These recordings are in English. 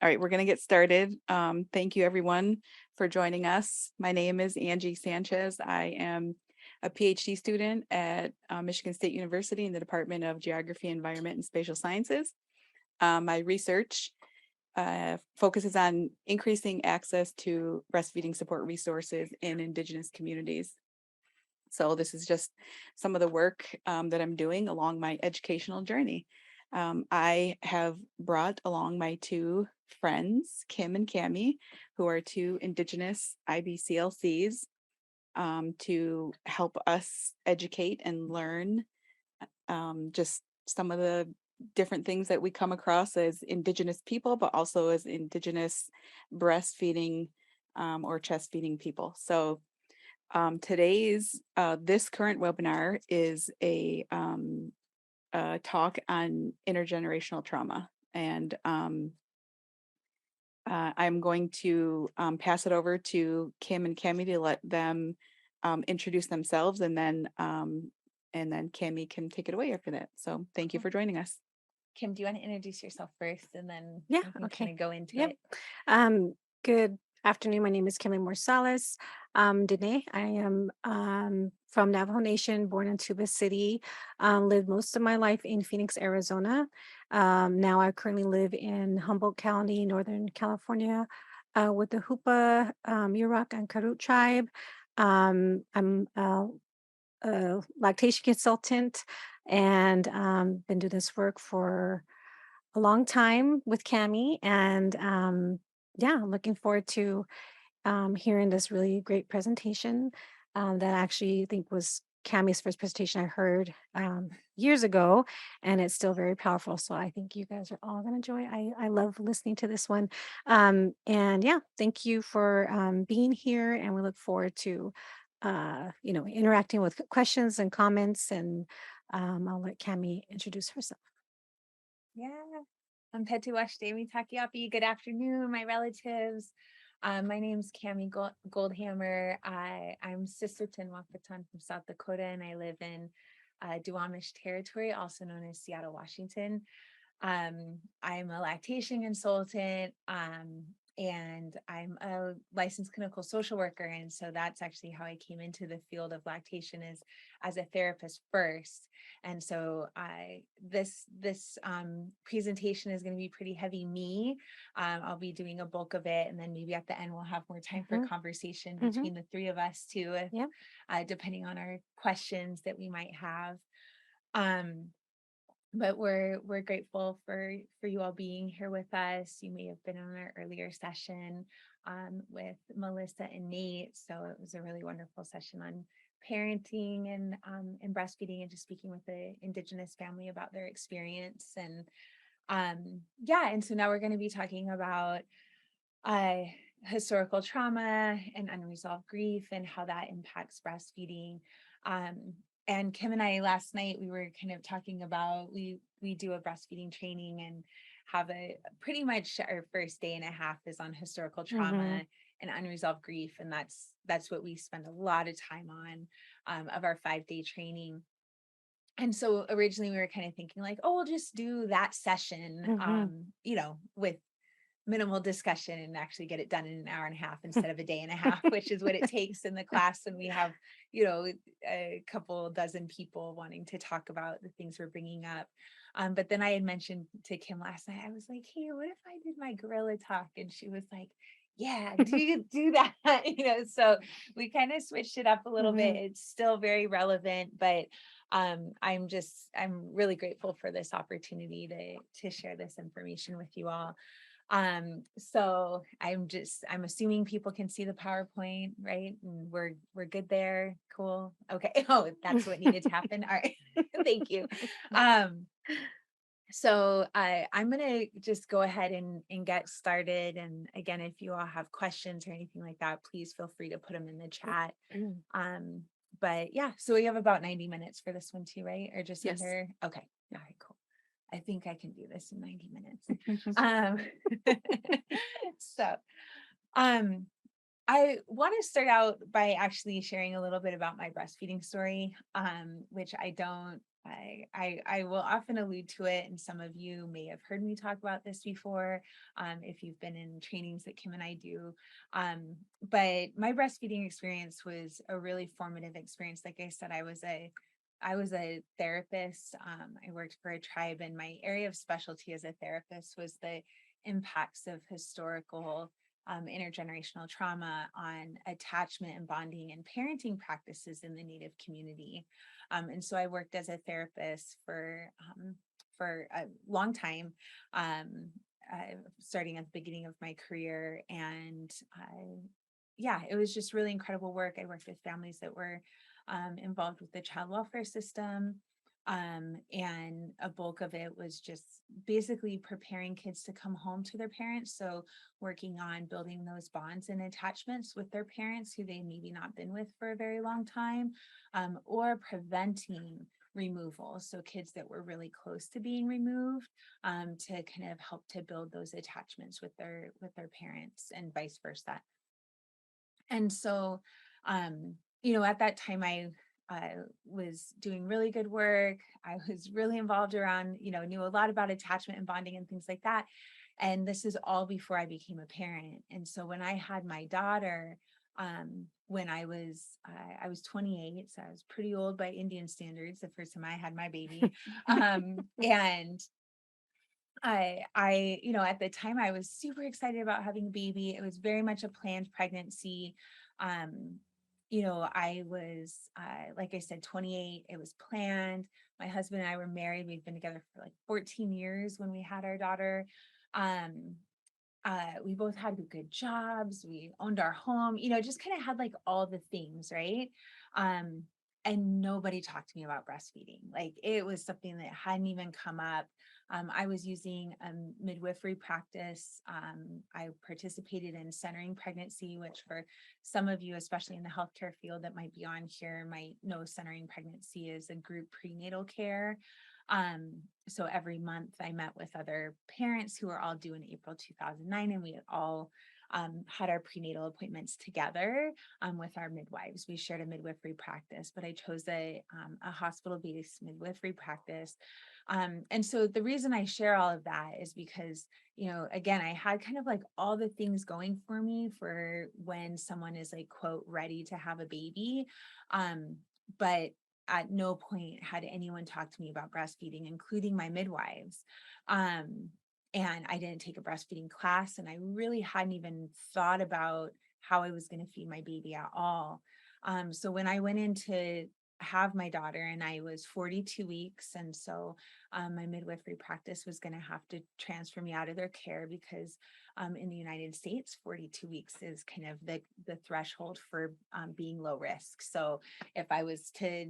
All right, we're going to get started. Thank you, everyone, for joining us. My name is Angie Sanchez. I am a PhD student at Michigan State University in the Department of Geography, Environment, and Spatial Sciences. My research focuses on increasing access to breastfeeding support resources in Indigenous communities. So this is just some of the work that I'm doing along my educational journey. I have brought along my two friends, Kim and Cami, who are two Indigenous IBCLCs, to help us educate and learn just some of the different things that we come across as Indigenous people, but also as Indigenous breastfeeding or chest feeding people. So this current webinar is a talk on intergenerational trauma. And I'm going to pass it over to Kim and Cami to let them introduce themselves, and then Cami can take it away after that. So thank you for joining us. Kim, do you want to introduce yourself first and then Yeah, we can kind okay. of go into Yep. it? Good afternoon. My name is Kimberly Morsalis. Dene. I am from Navajo Nation, born in Tuba City, lived most of my life in Phoenix, Arizona. Now I currently live in Humboldt County, Northern California, with the Hoopa, Yurok, and Karut tribe. I'm a lactation consultant and been doing this work for a long time with Cami, and yeah, looking forward to hearing this really great presentation that I actually think was Cami's first presentation I heard years ago, and it's still very powerful. So I think you guys are all going to enjoy. I love listening to this one, and yeah, thank you for being here, and we look forward to interacting with questions and comments, and I'll let Cami introduce herself. Yeah. I'm Petu Washtemi Takiapi. Good afternoon, my relatives. My name's Cami Goldhammer. I'm Sister Tinwakatan from South Dakota, and I live in Duwamish Territory, also known as Seattle, Washington. I'm a lactation consultant, and I'm a licensed clinical social worker. And so that's actually how I came into the field of lactation, is as a therapist first. And so this presentation is going to be pretty heavy me. I'll be doing a bulk of it, and then maybe at the end we'll have more time for Hmm. conversation Hmm. between the three of us too, Yeah. depending on our questions that we might have. Um, but we're grateful for you all being here with us. You may have been on our earlier session with Melissa and Nate, so it was a really wonderful session on parenting and breastfeeding, and just speaking with the Indigenous family about their experience. And yeah, and so now we're going to be talking about uh, historical trauma and unresolved grief and how that impacts breastfeeding. Um, and Kim and I last night, we were kind of talking about, we do a breastfeeding training and have a pretty much our first day and a half is on historical Hmm. trauma and unresolved grief, and that's what we spend a lot of time on of our 5-day training. And so originally we were kind of thinking like, oh, we'll just do that session, Hmm. with minimal discussion and actually get it done in an hour and a half instead of a day and a half, which is what it takes in the class. And we have, a couple dozen people wanting to talk about the things we're bringing up. But then I had mentioned to Kim last night, I was like, hey, what if I did my gorilla talk? And she was like, yeah, do you do that? So we kind of switched it up a little bit. Hmm. It's still very relevant, but I'm really grateful for this opportunity to share this information with you all. So I'm assuming people can see the PowerPoint, right? And we're good there. Cool. Okay. Oh, that's what needed to happen. All right. Thank you. Um, so I'm gonna just go ahead and get started. And again, if you all have questions or anything like that, please feel free to put them in the chat. Um, but yeah, so we have about 90 minutes for this one too, right? Or just Yes. under? Okay. All right, cool. I think I can do this in 90 minutes. Um, so um, I want to start out by actually sharing a little bit about my breastfeeding story, which I don't I will often allude to it, and some of you may have heard me talk about this before, if you've been in trainings that Kim and I do. But my breastfeeding experience was a really formative experience. Like I said, I was a therapist. I worked for a tribe, and my area of specialty as a therapist was the impacts of historical intergenerational trauma on attachment and bonding and parenting practices in the Native community. And so I worked as a therapist for a long time, starting at the beginning of my career. And yeah, it was just really incredible work. I worked with families that were involved with the child welfare system. And a bulk of it was just basically preparing kids to come home to their parents. So working on building those bonds and attachments with their parents who they maybe not been with for a very long time, or preventing removal. So kids that were really close to being removed, to kind of help to build those attachments with their parents and vice versa. And so, at that time, I was doing really good work. I was really involved around, knew a lot about attachment and bonding and things like that. And this is all before I became a parent. And so when I had my daughter, when I was 28, so I was pretty old by Indian standards the first time I had my baby. And at the time I was super excited about having a baby. It was very much a planned pregnancy. Um, I was, like I said, 28. It was planned. My husband and I were married. We've been together for like 14 years when we had our daughter. Um, we both had good jobs. We owned our home, just kind of had like all the things, right? Um, and nobody talked to me about breastfeeding. Like it was something that hadn't even come up. I was using a midwifery practice. I participated in centering pregnancy, which for some of you, especially in the healthcare field that might be on here, might know centering pregnancy is a group prenatal care. So every month I met with other parents who were all due in April 2009, and we had all had our prenatal appointments together with our midwives. We shared a midwifery practice, but I chose a hospital-based midwifery practice. And so the reason I share all of that is because, again, I had kind of like all the things going for me for when someone is like, quote, ready to have a baby. But at no point had anyone talked to me about breastfeeding, including my midwives. And I didn't take a breastfeeding class, and I really hadn't even thought about how I was going to feed my baby at all. So when I went in to have my daughter, and I was 42 weeks, and so my midwifery practice was going to have to transfer me out of their care because in the United States, 42 weeks is kind of the threshold for being low risk. So if I was to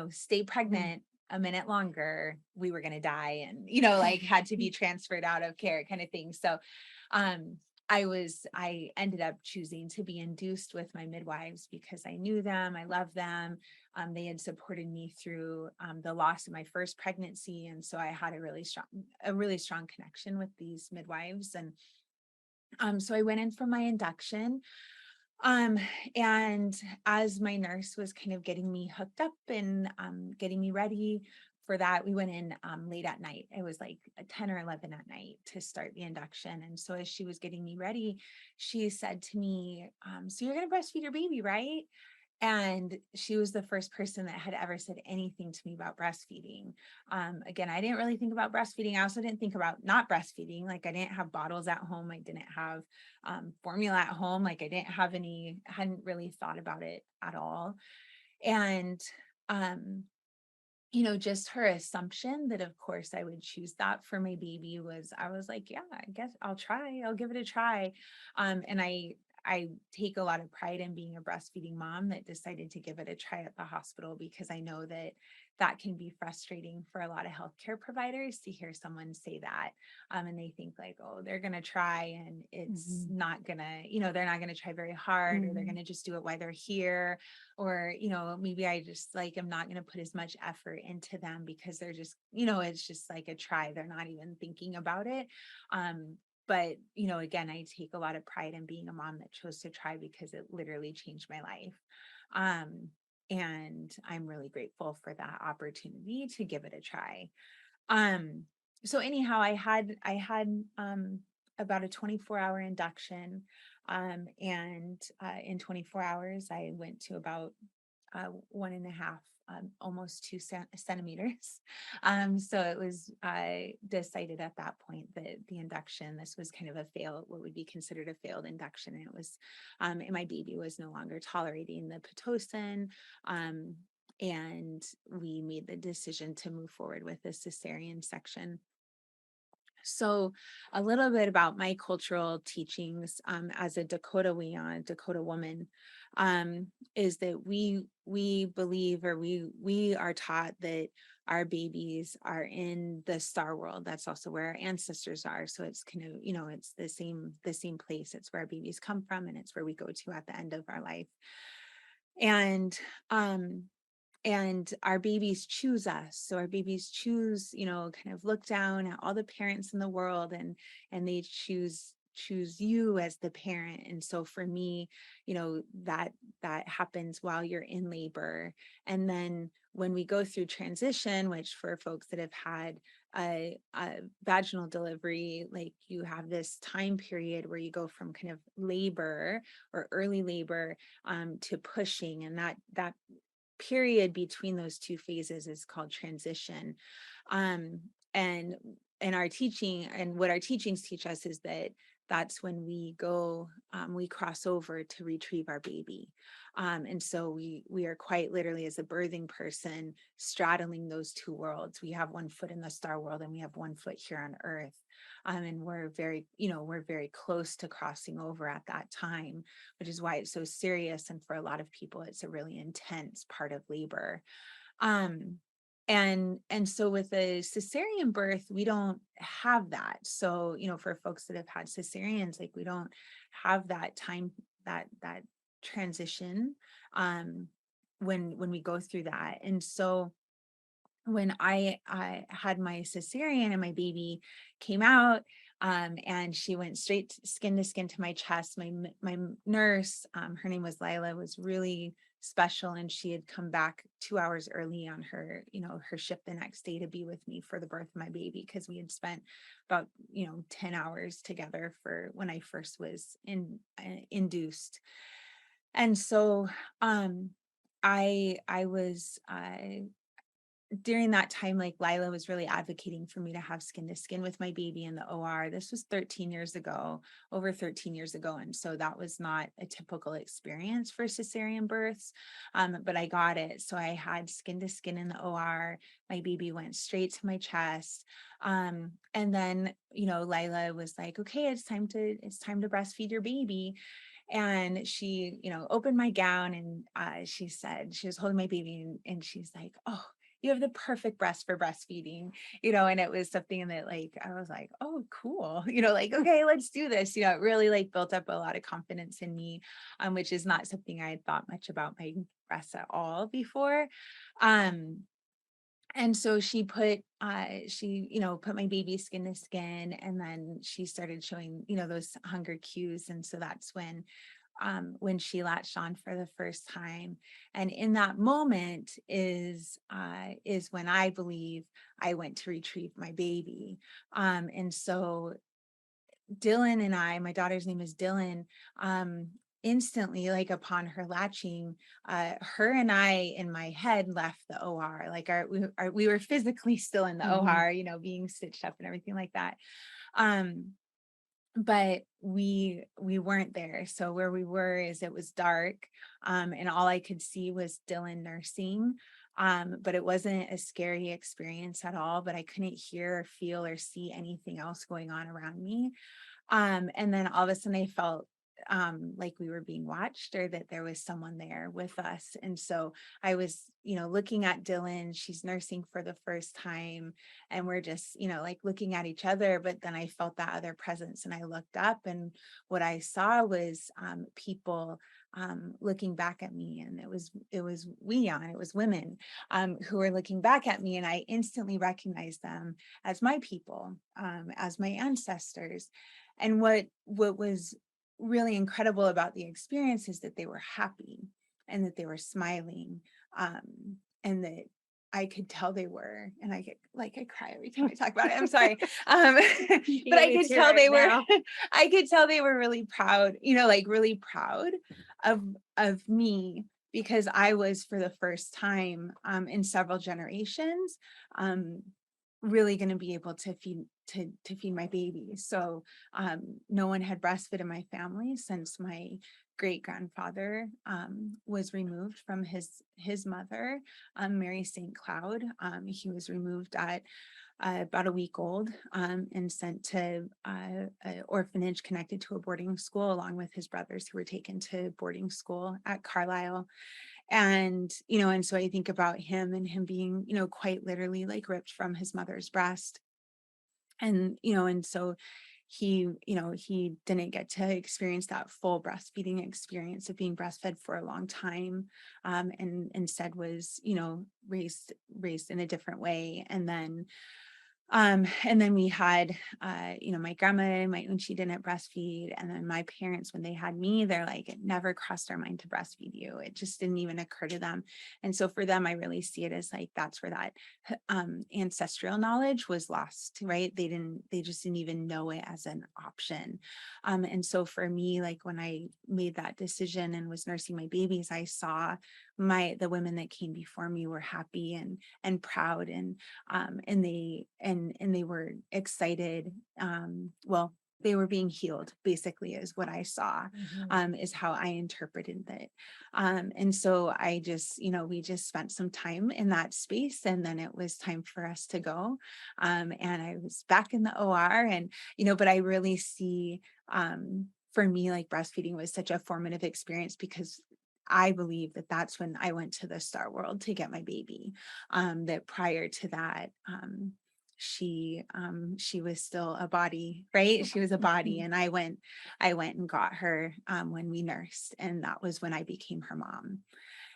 stay pregnant a minute longer, we were going to die, and, like had to be transferred out of care kind of thing. So, I ended up choosing to be induced with my midwives because I knew them, I loved them. They had supported me through the loss of my first pregnancy. And so I had a really strong connection with these midwives. And so I went in for my induction. And as my nurse was kind of getting me hooked up and getting me ready for that, we went in late at night. It was like 10 or 11 at night to start the induction. And so as she was getting me ready, she said to me, so you're going to breastfeed your baby, right? And she was the first person that had ever said anything to me about breastfeeding. Again, I didn't really think about breastfeeding. I also didn't think about not breastfeeding. Like I didn't have bottles at home. I didn't have formula at home. Like I hadn't really thought about it at all. And, just her assumption that of course I would choose that for my baby I was like, yeah, I guess I'll give it a try. And I take a lot of pride in being a breastfeeding mom that decided to give it a try at the hospital, because I know that can be frustrating for a lot of healthcare providers to hear someone say that. And they think like, oh, they're going to try and it's not going to, they're not going to try very hard, or they're going to just do it while they're here. Or, maybe I just like, I'm not going to put as much effort into them because they're just, it's just like a try. They're not even thinking about it. But, again, I take a lot of pride in being a mom that chose to try because it literally changed my life. and I'm really grateful for that opportunity to give it a try. Um, so anyhow, I had about a 24-hour induction. And in 24 hours, I went to about 1.5, almost 2 centimeters. So it was decided at that point that the induction, this was kind of a failed, what would be considered a failed induction. And it was, and my baby was no longer tolerating the Pitocin. Um, and we made the decision to move forward with a cesarean section. So, a little bit about my cultural teachings as a Dakota woman, is that we believe, or we are taught that our babies are in the star world. That's also where our ancestors are. So it's kind of, it's the same place. It's where our babies come from, and it's where we go to at the end of our life. And um, and our babies choose us. So our babies choose, kind of look down at all the parents in the world, and they choose you as the parent. And so for me, that happens while you're in labor. And then when we go through transition, which for folks that have had a vaginal delivery, like, you have this time period where you go from kind of labor or early labor to pushing, and that period between those two phases is called transition. Um, and our teaching, and what our teachings teach us, is that that's when we go, we cross over to retrieve our baby. And so we are quite literally, as a birthing person, straddling those two worlds. We have one foot in the star world, and we have one foot here on earth. And we're very close to crossing over at that time, which is why it's so serious. And for a lot of people, it's a really intense part of labor. Um, and so with a cesarean birth, we don't have that. So, for folks that have had cesareans, like, we don't have that time, that transition, um, when we go through that. And so when I had my cesarean and my baby came out, and she went straight skin to skin to my chest. My nurse, her name was Lila, was really special, and she had come back 2 hours early on her shift the next day to be with me for the birth of my baby, because we had spent about 10 hours together for when I first was induced. And so I was during that time, like, Lila was really advocating for me to have skin to skin with my baby in the OR. This was 13 years ago, over 13 years ago. And so that was not a typical experience for cesarean births, but I got it. So I had skin to skin in the OR. My baby went straight to my chest. And then, Lila was like, okay, it's time to breastfeed your baby. And she, opened my gown, and she said, she was holding my baby, and she's like, oh, you have the perfect breast for breastfeeding, and it was something that, like, I was like, oh, cool, like, okay, let's do this. It really, like, built up a lot of confidence in me, which is not something I had thought much about my breasts at all before. Um, and so she put my baby skin to skin, and then she started showing, those hunger cues. And so that's when she latched on for the first time. And in that moment is when I believe I went to retrieve my baby. And so Dylan and I, my daughter's name is Dylan, instantly, like, upon her latching, her and I, in my head, left the OR. Like, we were physically still in the Mhm. OR, being stitched up and everything like that. Um, but we weren't there. So where we were is, it was dark, and all I could see was Dylan nursing. But it wasn't a scary experience at all, but I couldn't hear or feel or see anything else going on around me. And then all of a sudden I felt like we were being watched, or that there was someone there with us. And so I was, looking at Dylan. She's nursing for the first time, and we're just, like, looking at each other. But then I felt that other presence, and I looked up, and what I saw was people looking back at me. And it was women who were looking back at me, and I instantly recognized them as my people, as my ancestors. And what was really incredible about the experience is that they were happy, and that they were smiling. and that I could tell they were, and I cry every time I talk about it. I'm sorry. But I Me could too tell right they were, now. I could tell they were really proud, like really proud of, me, because I was, for the first time, in several generations, um, really going to be able to feed my baby. So, no one had breastfed in my family since my great grandfather was removed from his mother, Mary St. Cloud. He was removed at about a week old, and sent to an orphanage connected to a boarding school, along with his brothers, who were taken to boarding school at Carlisle. And, and so I think about him, and him being, quite literally like ripped from his mother's breast. And so he didn't get to experience that full breastfeeding experience of being breastfed for a long time, and instead was, raised in a different way. And then we had, my grandma and my auntie didn't breastfeed. And then my parents, when they had me, they're like, it never crossed our mind to breastfeed you. It just didn't even occur to them. And so for them, I really see it as like, that's where that ancestral knowledge was lost, right? They just didn't even know it as an option. And so for me, like when I made that decision and was nursing my babies, I saw the women that came before me were happy and proud, and they were excited. Well, they were being healed, basically, is what I saw, is how I interpreted it. And so I just, we just spent some time in that space, and then it was time for us to go. And I was back in the OR, and, but I really see, for me, like breastfeeding was such a formative experience, because I believe that that's when I went to the star world to get my baby. That prior to that, she was still a body, right? She was a body, and I went and got her when we nursed, and that was when I became her mom.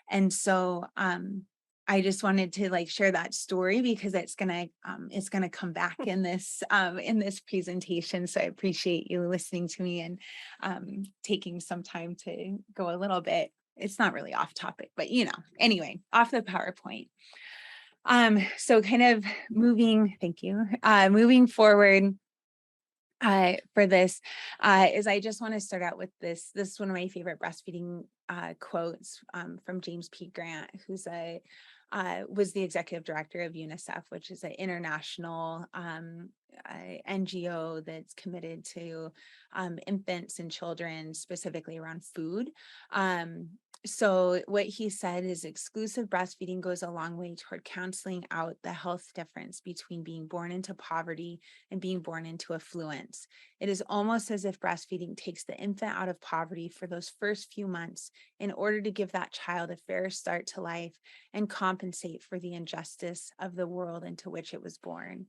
And so I just wanted to like share that story, because it's gonna come back in this presentation. So I appreciate you listening to me, and taking some time to go a little bit. It's not really off topic, but anyway, off the PowerPoint. So kind of thank you. Moving forward, for this, is I just want to start out with this. This is one of my favorite breastfeeding quotes, from James P. Grant, who's was the executive director of UNICEF, which is an international NGO that's committed to infants and children, specifically around food. So what he said is, exclusive breastfeeding goes a long way toward canceling out the health difference between being born into poverty and being born into affluence. It is almost as if breastfeeding takes the infant out of poverty for those first few months, in order to give that child a fair start to life and compensate for the injustice of the world into which it was born.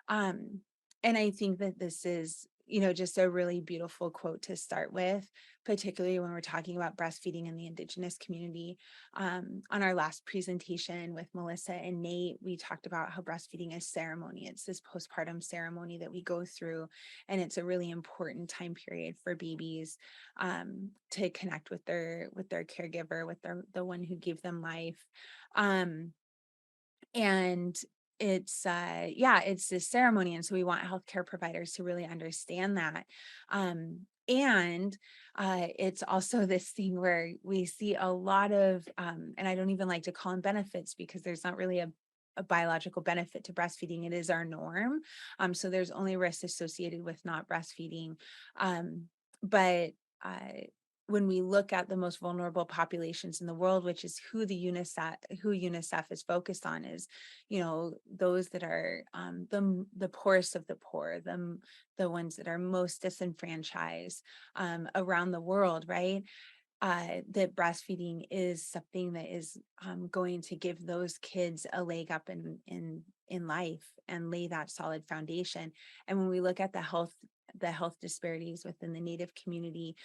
And I think that this is, just a really beautiful quote to start with, particularly when we're talking about breastfeeding in the Indigenous community. On our last presentation with Melissa and Nate, we talked about how breastfeeding is ceremony. It's this postpartum ceremony that we go through, and it's a really important time period for babies, to connect with their caregiver, with the one who gave them life. And it's this ceremony, and so we want healthcare providers to really understand that. And it's also this thing where we see a lot of, and I don't even like to call them benefits, because there's not really a biological benefit to breastfeeding. It is our norm. So there's only risks associated with not breastfeeding. But when we look at the most vulnerable populations in the world, which is who UNICEF is focused on, is, those that are the poorest of the poor, the ones that are most disenfranchised around the world, right? That breastfeeding is something that is going to give those kids a leg up in life, and lay that solid foundation. And when we look at the health disparities within the Native community,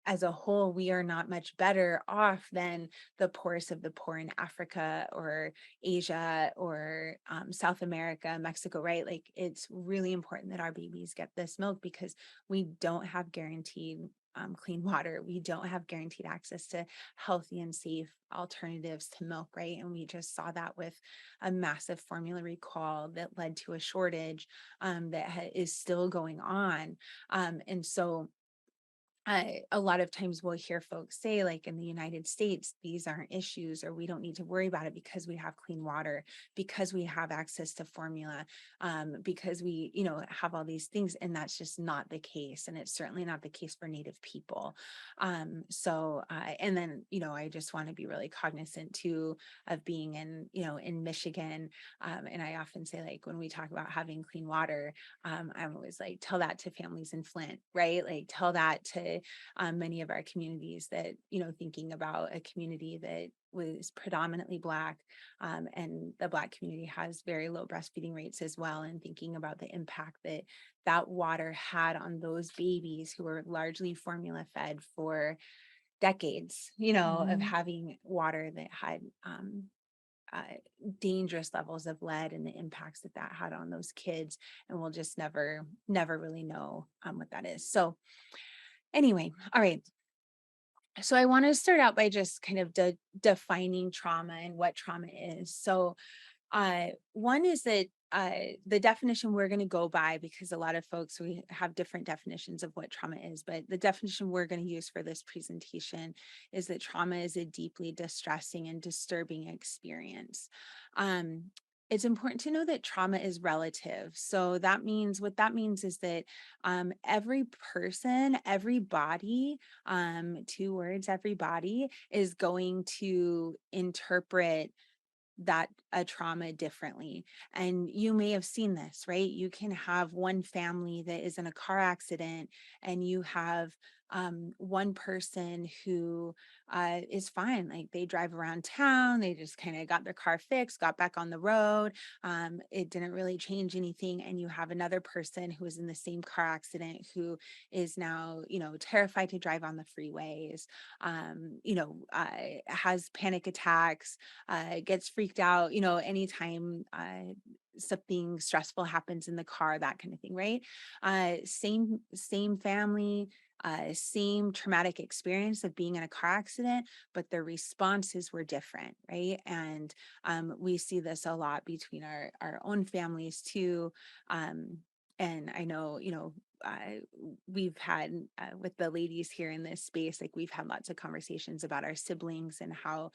as a whole, we are not much better off than the poorest of the poor in Africa or Asia or South America, Mexico, right? Like, it's really important that our babies get this milk, because we don't have guaranteed clean water. We don't have guaranteed access to healthy and safe alternatives to milk, right? And we just saw that with a massive formula recall that led to a shortage that is still going on. And so a lot of times we'll hear folks say, like in the United States, these aren't issues, or we don't need to worry about it because we have clean water, because we have access to formula, because we, have all these things. And that's just not the case. And it's certainly not the case for Native people. And then, I just want to be really cognizant too of being in Michigan. And I often say, like, when we talk about having clean water, I'm always like, tell that to families in Flint, right? Like, tell that to many of our communities that, thinking about a community that was predominantly Black, and the Black community has very low breastfeeding rates as well, and thinking about the impact that that water had on those babies who were largely formula fed for decades, of Mhm. having water that had uh, dangerous levels of lead and the impacts that that had on those kids. And we'll just never really know what that is. So anyway, all right. So I want to start out by just kind of defining trauma and what trauma is. So one is that the definition we're going to go by, because a lot of folks, we have different definitions of what trauma is, but the definition we're going to use for this presentation is that trauma is a deeply distressing and disturbing experience. Um, it's important to know that trauma is relative. So what that means is that every person, every body, two words, every body is going to interpret that a trauma differently. And you may have seen this, right? You can have one family that is in a car accident, and you have one person who is fine. Like, they drive around town, they just kind of got their car fixed, got back on the road. It didn't really change anything. And you have another person who was in the same car accident who is now, terrified to drive on the freeways, has panic attacks, gets freaked out, anytime something stressful happens in the car, that kind of thing, right? Same family, same traumatic experience of being in a car accident, but their responses were different, right? And we see this a lot between our own families too. And I know, uh, we've had with the ladies here in this space, like, we've had lots of conversations about our siblings and how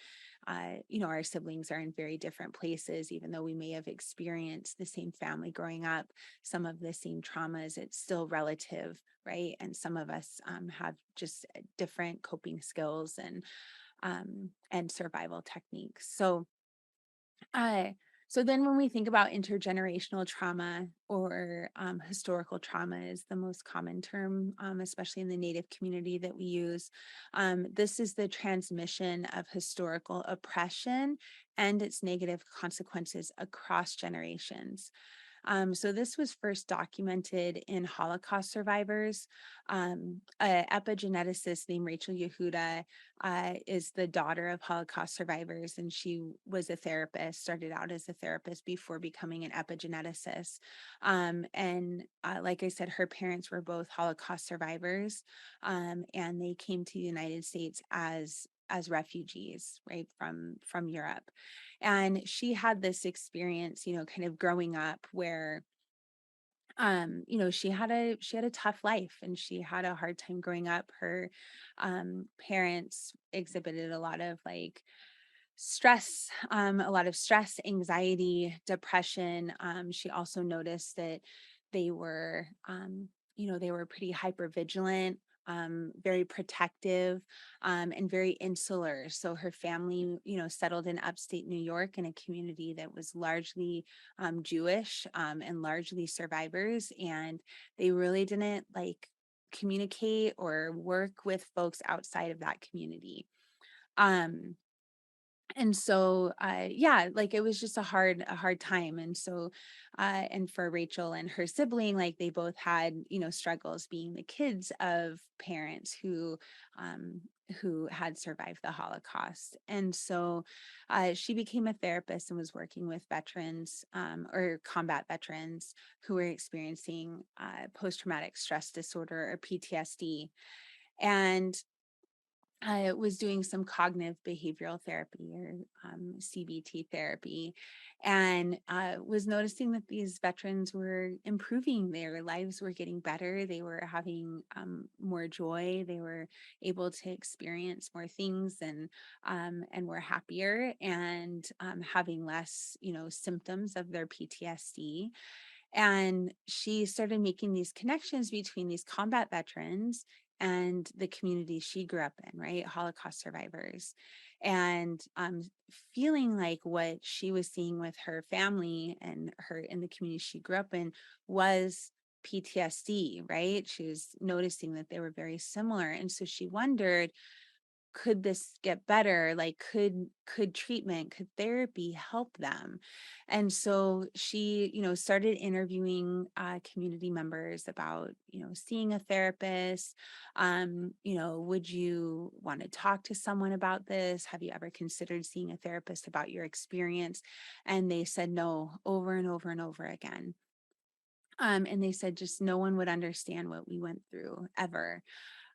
our siblings are in very different places. Even though we may have experienced the same family growing up, some of the same traumas, it's still relative, right? And some of us have just different coping skills and survival techniques. Uh, so then when we think about intergenerational trauma, or historical trauma is the most common term, especially in the Native community that we use. This is the transmission of historical oppression and its negative consequences across generations. So this was first documented in Holocaust survivors. An epigeneticist named Rachel Yehuda is the daughter of Holocaust survivors, and she was a therapist, started out as a therapist before becoming an epigeneticist. And like I said, her parents were both Holocaust survivors, and they came to the United States as refugees, right, from Europe. And she had this experience, kind of growing up where she had a tough life, and she had a hard time growing up. Her parents exhibited a lot of, like, stress, anxiety, depression. She also noticed that they were, they were pretty hyper vigilant, very protective, and very insular. So her family, settled in upstate New York in a community that was largely Jewish, and largely survivors. And they really didn't, like, communicate or work with folks outside of that community. Um, and so yeah, like, it was just a hard time. And so and for Rachel and her sibling, like, they both had, struggles being the kids of parents um who had survived the Holocaust. And so she became a therapist and was working with veterans, or combat veterans, who were experiencing post-traumatic stress disorder, or PTSD. and I was doing some cognitive behavioral therapy or CBT therapy, and was noticing that these veterans were improving. Their lives were getting better. They were having more joy. They were able to experience more things, and were happier, and having less, symptoms of their PTSD. And she started making these connections between these combat veterans and the community she grew up in, right? Holocaust survivors. And feeling like what she was seeing with her family and her in the community she grew up in was PTSD, right? She was noticing that they were very similar. And so she wondered, could this get better? Like, could treatment, could therapy help them? And so she, started interviewing community members about, seeing a therapist. Would you want to talk to someone about this? Have you ever considered seeing a therapist about your experience? And they said no, over and over and over again. And they said just no one would understand what we went through ever.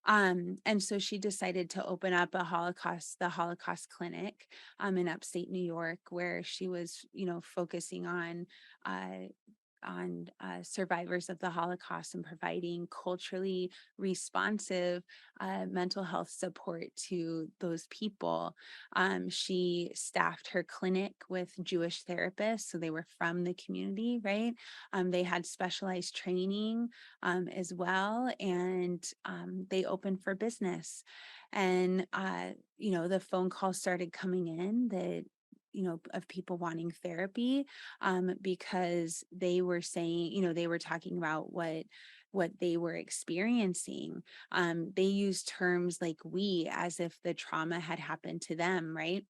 And so she decided to open up the Holocaust clinic in upstate New York, where she was, focusing uh, on survivors of the Holocaust and providing culturally responsive mental health support to those people. She staffed her clinic with Jewish therapists, so they were from the community, right? They had specialized training as well, and they opened for business. And the phone calls started coming in that of people wanting therapy, because they were saying, they were talking about what they were experiencing. They used terms like we as if the trauma had happened to them, right?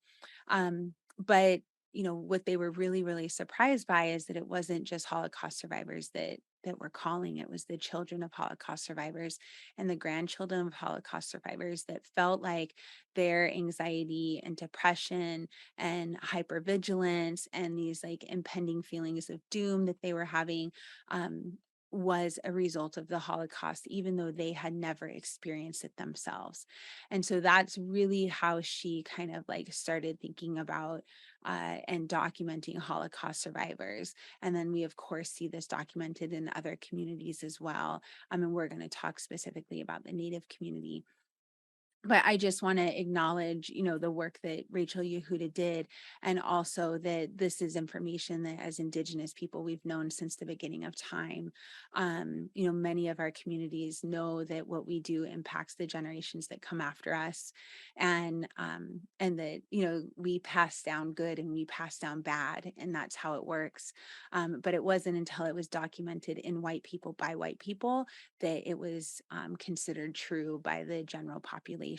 But what they were really, really surprised by is that it wasn't just Holocaust survivors that were calling. It was the children of Holocaust survivors and the grandchildren of Holocaust survivors that felt like their anxiety and depression and hypervigilance and these like impending feelings of doom that they were having, was a result of the Holocaust, even though they had never experienced it themselves. And so that's really how she kind of like started thinking about and documenting Holocaust survivors. And then we, of course, see this documented in other communities as well. I mean, we're going to talk specifically about the Native community, but I just want to acknowledge, the work that Rachel Yehuda did, and also that this is information that as Indigenous people, we've known since the beginning of time. Many of our communities know that what we do impacts the generations that come after us, and that, we pass down good and we pass down bad, and that's how it works. But it wasn't until it was documented in white people by white people that it was considered true by the general population.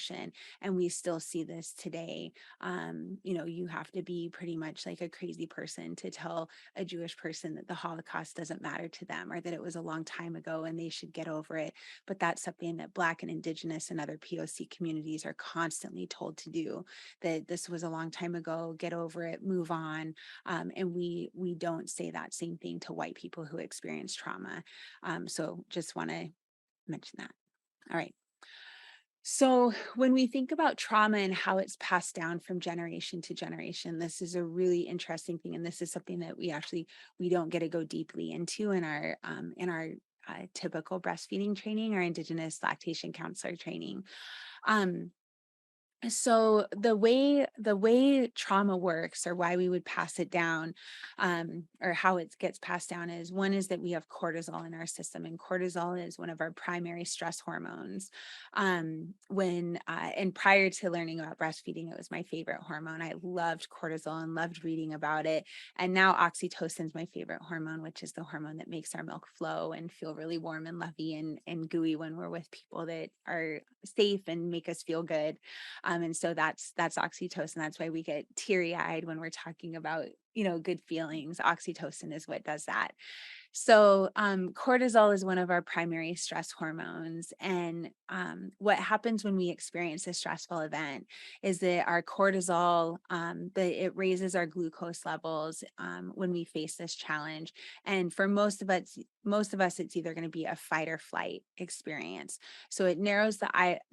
And we still see this today. You have to be pretty much like a crazy person to tell a Jewish person that the Holocaust doesn't matter to them, or that it was a long time ago and they should get over it. But that's something that Black and Indigenous and other POC communities are constantly told to do, that this was a long time ago, get over it, move on. And we don't say that same thing to white people who experience trauma. So just want to mention that. All right. So when we think about trauma and how it's passed down from generation to generation, this is a really interesting thing, and this is something that we don't get to go deeply into in our typical breastfeeding training or Indigenous lactation counselor training. Um, so the way trauma works, or why we would pass it down, or how it gets passed down, is one is that we have cortisol in our system, and cortisol is one of our primary stress hormones. When and prior to learning about breastfeeding, it was my favorite hormone. I loved cortisol and loved reading about it. And now oxytocin is my favorite hormone, which is the hormone that makes our milk flow and feel really warm and lovey and gooey when we're with people that are safe and make us feel good. And so that's oxytocin. That's why we get teary-eyed when we're talking about good feelings. Oxytocin is what does that. So, cortisol is one of our primary stress hormones. And what happens when we experience a stressful event is that our cortisol, it raises our glucose levels when we face this challenge. And for most of us, it's either going to be a fight or flight experience. So it narrows the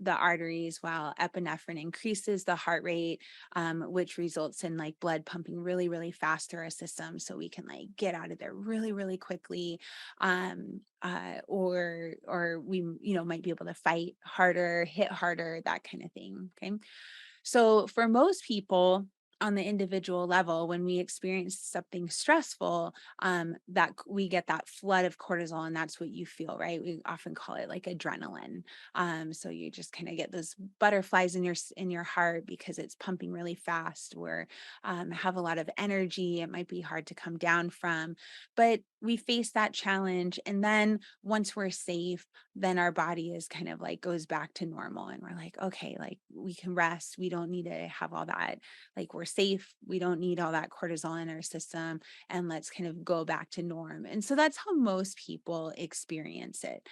arteries while epinephrine increases the heart rate, which results in like blood pumping really, really fast through our system, so we can like get out of there really, really quickly, or we might be able to fight harder, hit harder, that kind of thing. Okay, so for most people on the individual level, when we experience something stressful, we get that flood of cortisol, and that's what you feel, right? We often call it like adrenaline. So you just kind of get those butterflies in your heart because it's pumping really fast, or have a lot of energy. It might be hard to come down from, but we face that challenge, and then once we're safe, then our body is kind of like goes back to normal, and we're like, okay, like we can rest. We don't need to have all that, like we're safe. We don't need all that cortisol in our system, and let's kind of go back to norm. And so that's how most people experience it,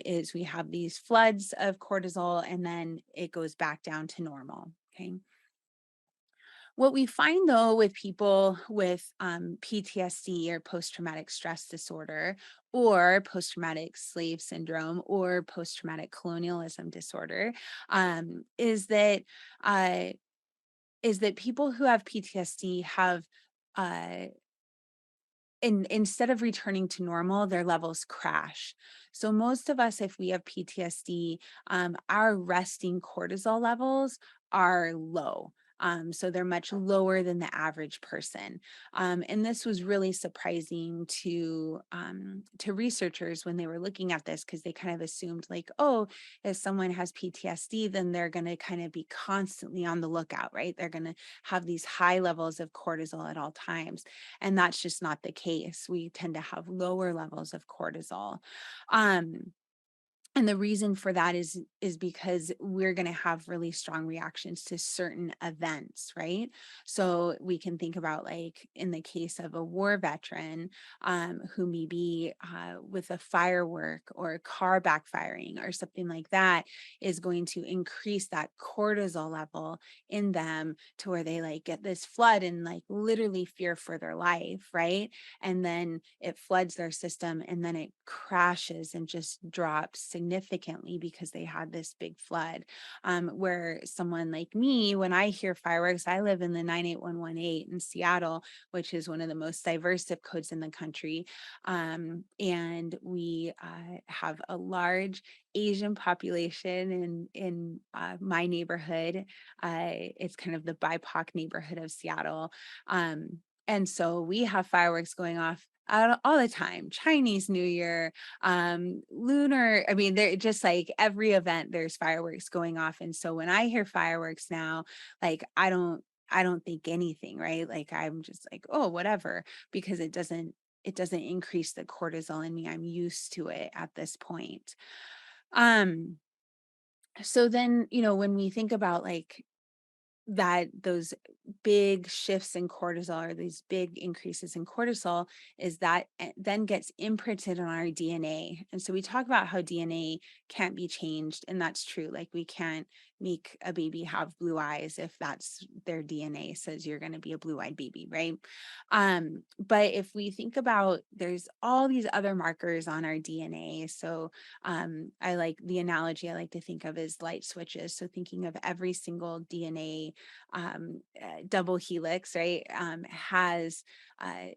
is we have these floods of cortisol, and then it goes back down to normal. Okay. What we find though with people with PTSD or post traumatic stress disorder, or post traumatic slave syndrome, or post traumatic colonialism disorder, um, is that uh, people who have PTSD have, uh, instead of returning to normal, their levels crash. So most of us, if we have PTSD, our resting cortisol levels are low. So they're much lower than the average person. And this was really surprising to researchers when they were looking at this, because they kind of assumed like, oh, if someone has PTSD, then they're going to kind of be constantly on the lookout, right? They're going to have these high levels of cortisol at all times. And that's just not the case. We tend to have lower levels of cortisol. Um, and the reason for that is because we're going to have really strong reactions to certain events, right? So we can think about, like in the case of a war veteran, who may be with a firework or a car backfiring or something like that, is going to increase that cortisol level in them to where they like get this flood and like literally fear for their life, right? And then it floods their system, and then it crashes and just drops significantly because they had this big flood. Where someone like me, when I hear fireworks, I live in the 98118 in Seattle, which is one of the most diverse zip codes in the country. And we have a large Asian population in my neighborhood. It's kind of the BIPOC neighborhood of Seattle. And so we have fireworks going off all the time. Chinese New Year, lunar. I mean, they're just like every event, there's fireworks going off. And so when I hear fireworks now, like I don't think anything, right? Like I'm just like, oh, whatever, because it doesn't increase the cortisol in me. I'm used to it at this point. Um, so then, when we think about like that, those big shifts in cortisol, or these big increases in cortisol, is that then gets imprinted on our DNA. And so we talk about how DNA can't be changed, and that's true. Like we can't make a baby have blue eyes if that's their DNA says you're going to be a blue-eyed baby, right? But if we think about, there's all these other markers on our DNA. So I like the analogy I like to think of as light switches. So thinking of every single DNA double helix, right, has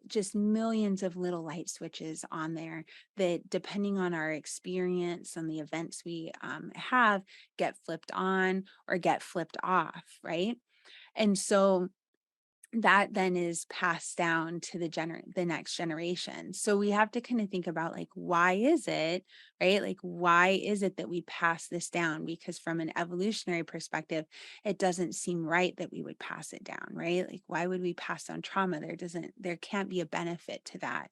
just millions of little light switches on there that, depending on our experience and the events we have, get flipped on or get flipped off, right? And so that then is passed down to the next generation. So we have to kind of think about, like, why is it, right? Like, why is it that we pass this down? Because from an evolutionary perspective, it doesn't seem right that we would pass it down, right? Like, why would we pass down trauma? There can't be a benefit to that.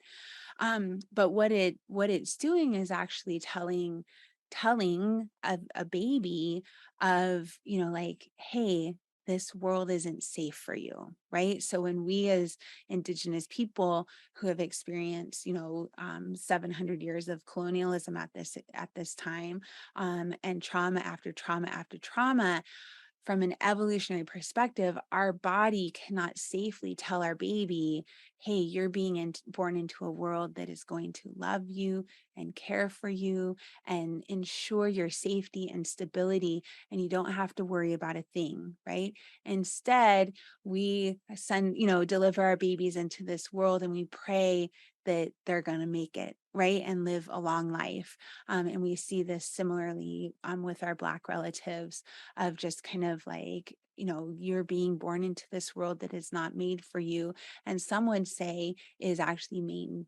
But what it's doing is actually telling a baby of, like, hey, this world isn't safe for you, right? So when we as Indigenous people who have experienced, 700 years of colonialism at this time, and trauma after trauma after trauma, from an evolutionary perspective, our body cannot safely tell our baby, hey, you're being born into a world that is going to love you and care for you and ensure your safety and stability, and you don't have to worry about a thing, right? Instead, we deliver our babies into this world and we pray that they're going to make it, right? And live a long life. And we see this similarly with our Black relatives of just kind of like, you're being born into this world that is not made for you. And some would say is actually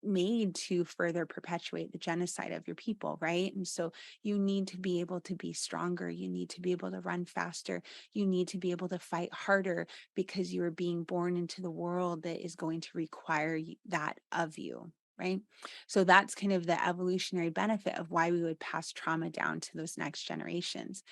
made to further perpetuate the genocide of your people, right? And so you need to be able to be stronger. You need to be able to run faster. You need to be able to fight harder because you are being born into the world that is going to require that of you. Right. So that's kind of the evolutionary benefit of why we would pass trauma down to those next generations.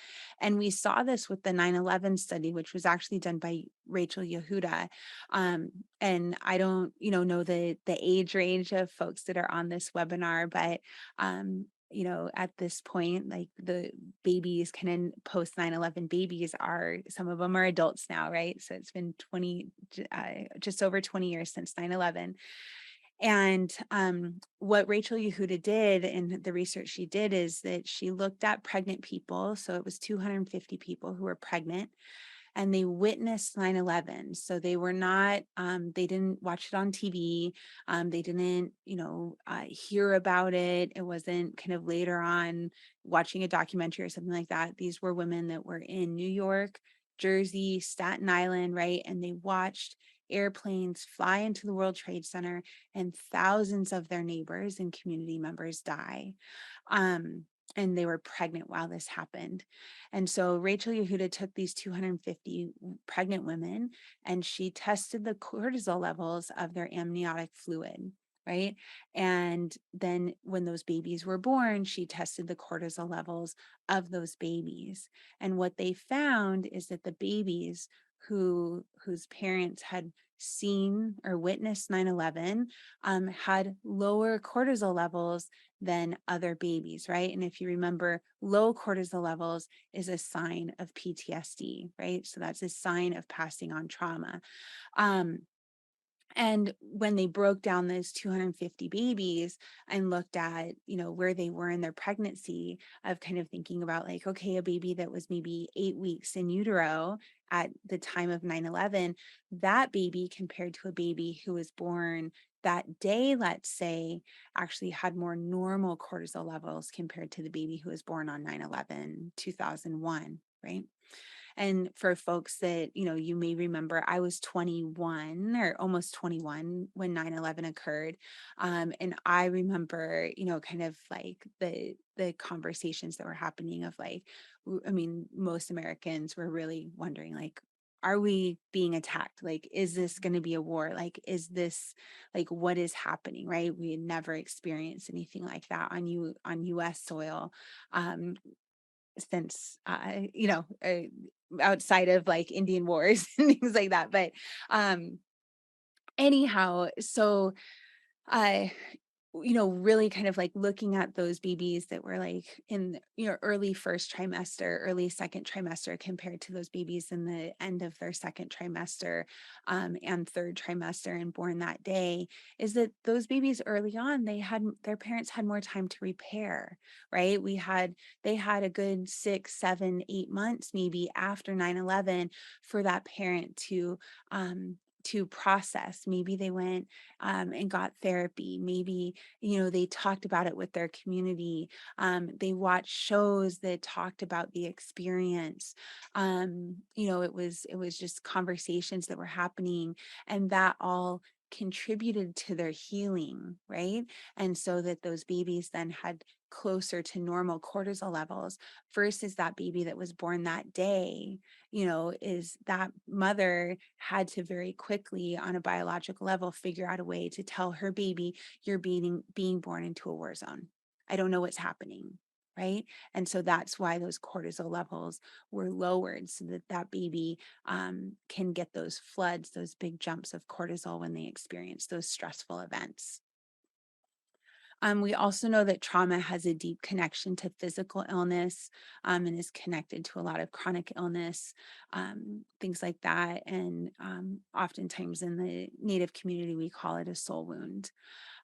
And we saw this with the 9/11 study, which was actually done by Rachel Yehuda. And I don't, know the age range of folks that are on this webinar, but at this point, like the babies kind of post 9/11 babies are, some of them are adults now, right? So it's been just over 20 years since 9/11. And what Rachel Yehuda did in the research she did is that she looked at pregnant people. So it was 250 people who were pregnant and they witnessed 9/11. So they were not, they didn't watch it on TV. They didn't, hear about it. It wasn't kind of later on watching a documentary or something like that. These were women that were in New York, Jersey, Staten Island, right? And they watched airplanes fly into the World Trade Center and thousands of their neighbors and community members die. Um, and they were pregnant while this happened. And so Rachel Yehuda took these 250 pregnant women and she tested the cortisol levels of their amniotic fluid, right? And then when those babies were born, she tested the cortisol levels of those babies. And what they found is that the babies whose parents had seen or witnessed 9/11 had lower cortisol levels than other babies, right? And if you remember, low cortisol levels is a sign of PTSD, right? So that's a sign of passing on trauma. Um, and when they broke down those 250 babies and looked at, where they were in their pregnancy, of kind of thinking about like, okay, a baby that was maybe 8 weeks in utero at the time of 9/11, that baby compared to a baby who was born that day, let's say, actually had more normal cortisol levels compared to the baby who was born on 9/11, 2001, right? And for folks that, you may remember, I was 21 or almost 21 when 9/11 occurred. And I remember, kind of like the conversations that were happening of like, I mean, most Americans were really wondering like, are we being attacked? Like, is this going to be a war? Like, is this like what is happening? Right? We had never experienced anything like that on US soil. Um, since outside of like Indian wars and things like that. But um anyhow, so I really kind of like looking at those babies that were like in, early first trimester, early second trimester, compared to those babies in the end of their second trimester and third trimester and born that day, is that those babies early on, their parents had more time to repair, right? They had a good 6, 7, 8 months maybe after 9/11 for that parent to process. Maybe they went and got therapy. Maybe, they talked about it with their community. They watched shows that talked about the experience. It was just conversations that were happening, and that all contributed to their healing, right? And so that those babies then had closer to normal cortisol levels versus that baby that was born that day, is that mother had to very quickly on a biological level figure out a way to tell her baby, you're being born into a war zone. I don't know what's happening. right? And so that's why those cortisol levels were lowered so that that baby can get those floods, those big jumps of cortisol when they experience those stressful events. We also know that trauma has a deep connection to physical illness, and is connected to a lot of chronic illness, things like that. And oftentimes in the Native community, we call it a soul wound.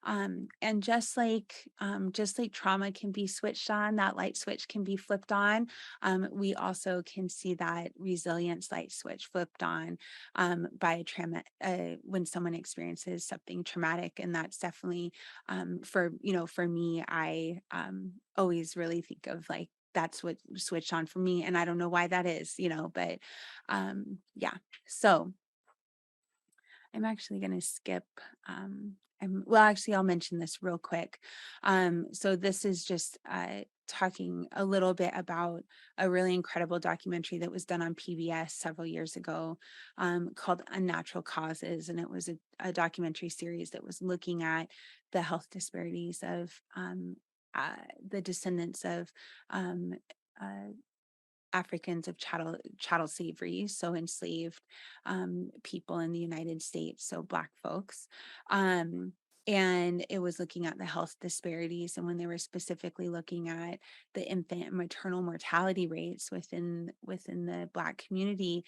And just like trauma can be switched on, that light switch can be flipped on. We also can see that resilience light switch flipped on by trauma when someone experiences something traumatic, and that's definitely for me. I always really think of like that's what switched on for me, and I don't know why that is, but yeah. So I'm actually going to skip. Well, actually, I'll mention this real quick. So this is just talking a little bit about a really incredible documentary that was done on PBS several years ago, called Unnatural Causes. And it was a documentary series that was looking at the health disparities of the descendants of um, uh, Africans of chattel slavery, so enslaved people in the United States, so Black folks. Um, and it was looking at the health disparities, and when they were specifically looking at the infant and maternal mortality rates within the Black community,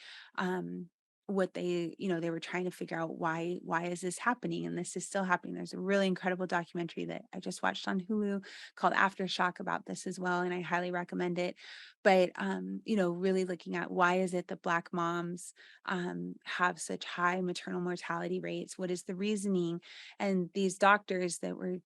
what they were trying to figure out why is this happening, and this is still happening. There's a really incredible documentary that I just watched on Hulu called Aftershock about this as well, and I highly recommend it. But really looking at why is it that Black moms have such high maternal mortality rates? What is the reasoning? And these doctors that were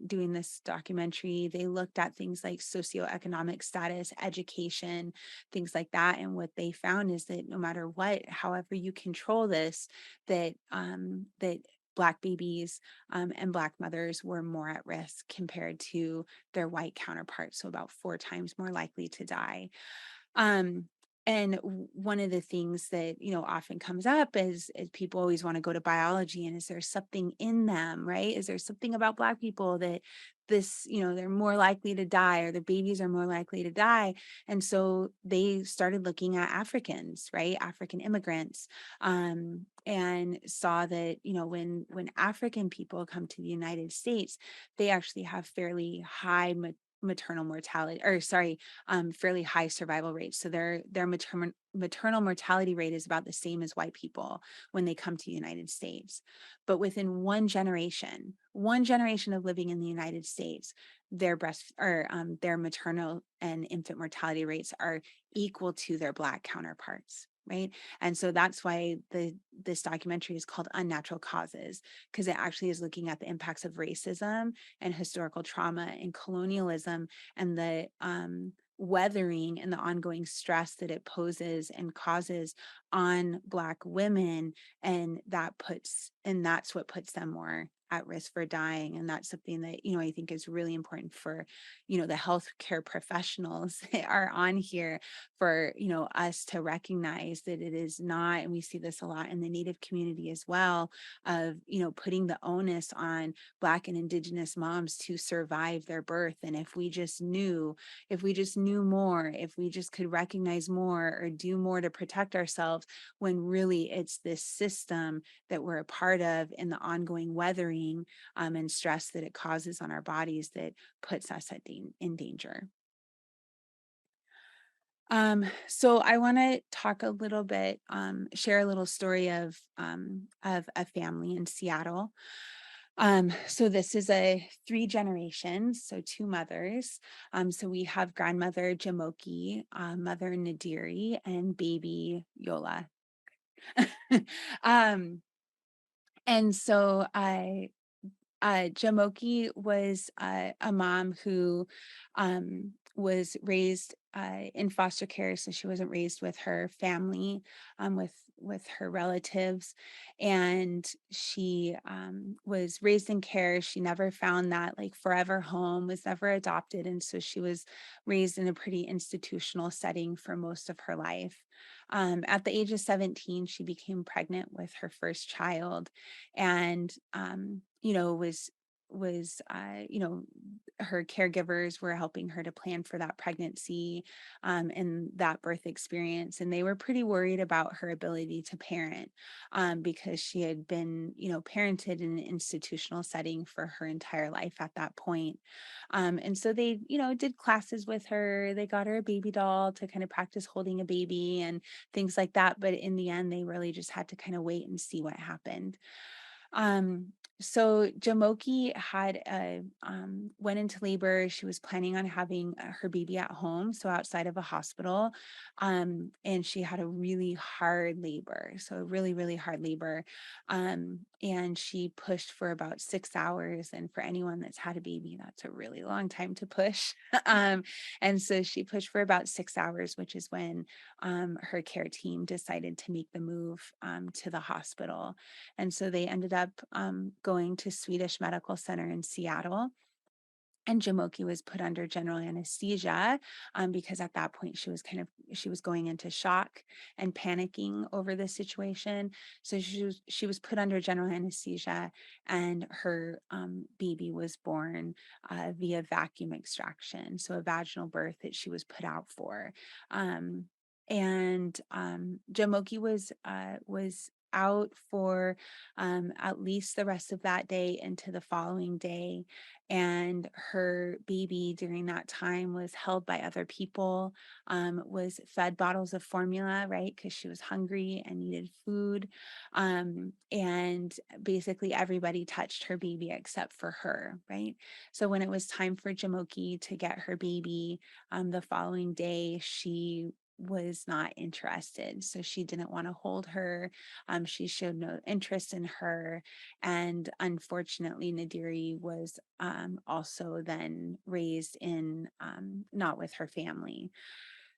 doing this documentary, they looked at things like socioeconomic status, education, things like that. And what they found is that no matter what, however you control this, that Black babies and Black mothers were more at risk compared to their white counterparts, so about 4 times more likely to die. Um, and one of the things that often comes up is people always want to go to biology, and is there something in them, right? Is there something about Black people that they're more likely to die, or the babies are more likely to die? And so they started looking at Africans, right? African immigrants, and saw that when African people come to the United States, they actually have fairly high maternal mortality, or sorry, fairly high survival rates. So their maternal mortality rate is about the same as white people when they come to the United States. But within one generation of living in the United States, their maternal and infant mortality rates are equal to their Black counterparts. Right. And so that's why this documentary is called Unnatural Causes, because it actually is looking at the impacts of racism and historical trauma and colonialism, and the weathering and the ongoing stress that it poses and causes on Black women. And that's what puts them more at risk for dying. And that's something that I think is really important for the healthcare professionals that are on here, for us to recognize that it is not, and we see this a lot in the Native community as well, of putting the onus on Black and Indigenous moms to survive their birth. And if we just knew more, if we just could recognize more or do more to protect ourselves, when really it's this system that we're a part of, and the ongoing weathering and stress that it causes on our bodies, that puts us in danger. So I want to talk a little bit, share a little story of a family in Seattle. So this is a 3 generations, so 2 mothers. So we have grandmother Jamoki, mother Nadiri, and baby Yola. um, and so Jamoki was a mom who was raised in foster care, so she wasn't raised with her family, with her relatives, and she was raised in care. She never found that like forever home, was never adopted, and so she was raised in a pretty institutional setting for most of her life. At the age of 17, she became pregnant with her first child, and was her caregivers were helping her to plan for that pregnancy and that birth experience. And they were pretty worried about her ability to parent because she had been, parented in an institutional setting for her entire life at that point. And so they, did classes with her. They got her a baby doll to kind of practice holding a baby and things like that. But in the end, they really just had to kind of wait and see what happened. Um, so Jamoki went into labor. She was planning on having her baby at home, so outside of a hospital. And she had a really hard labor, so a really, really hard labor. And she pushed for about 6 hours. And for anyone that's had a baby, that's a really long time to push. And so she pushed for about 6 hours, which is when her care team decided to make the move to the hospital. And so they ended up going to Swedish Medical Center in Seattle. And Jamoki was put under general anesthesia because at that point she was going into shock and panicking over the situation. So she was put under general anesthesia, and her baby was born via vacuum extraction, so a vaginal birth that she was put out for. And Jamoki was out for at least the rest of that day into the following day. And her baby during that time was held by other people, was fed bottles of formula, right? Because she was hungry and needed food. And basically everybody touched her baby except for her, right? So when it was time for Jamoki to get her baby the following day, she was not interested. So she didn't want to hold her. She showed no interest in her. And unfortunately, Nadiri was also then raised in not with her family.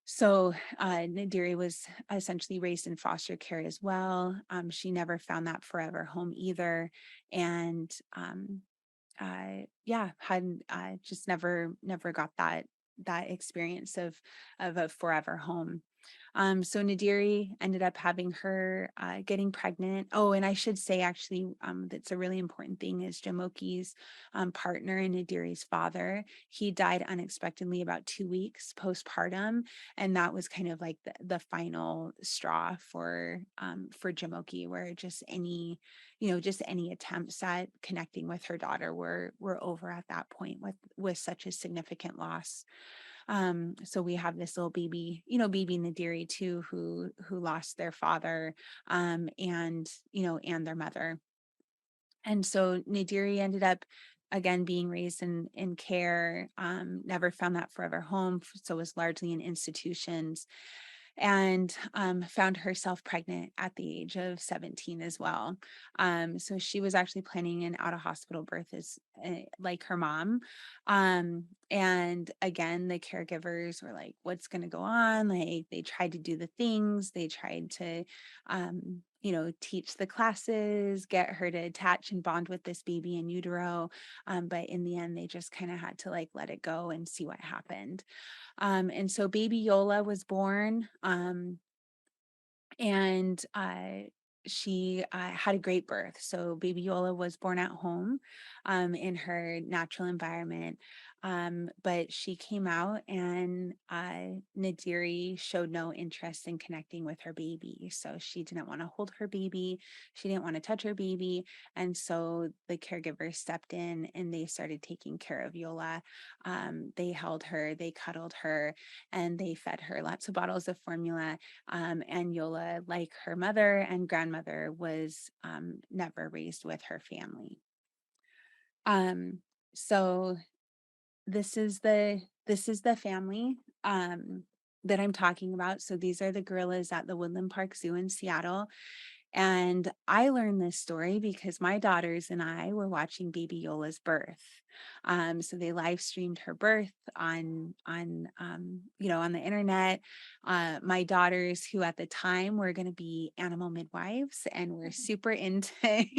So Nadiri was essentially raised in foster care as well. She never found that forever home either. And had just never got that experience of a forever home. So Nadiri ended up having her getting pregnant. Oh, and I should say actually, that's a really important thing is Jamoki's partner and Nadiri's father. He died unexpectedly about 2 weeks postpartum, and that was kind of like the final straw for Jamoki, where just any attempts at connecting with her daughter were over at that point with such a significant loss. So we have this little baby, baby Nadiri too, who lost their father, and their mother. And so Nadiri ended up again being raised in care, never found that forever home, so was largely in institutions, and found herself pregnant at the age of 17 as well. So she was actually planning an out of hospital birth as like her mom. And again, the caregivers were like, what's going to go on? Like they tried to do the things, they tried to, teach the classes, get her to attach and bond with this baby in utero. But in the end, they just kind of had to like let it go and see what happened. And so baby Yola was born, and she had a great birth. So baby Yola was born at home in her natural environment. But she came out, and Nadiri showed no interest in connecting with her baby. So she didn't want to hold her baby. She didn't want to touch her baby. And so the caregivers stepped in and they started taking care of Yola. They held her, they cuddled her, and they fed her lots of bottles of formula. And Yola, like her mother and grandmother, was never raised with her family. So this is the family that I'm talking about. So these are the gorillas at the Woodland Park Zoo in Seattle. And I learned this story because my daughters and I were watching baby Yola's birth. So they live streamed her birth on the internet. My daughters, who at the time were going to be animal midwives and were super into,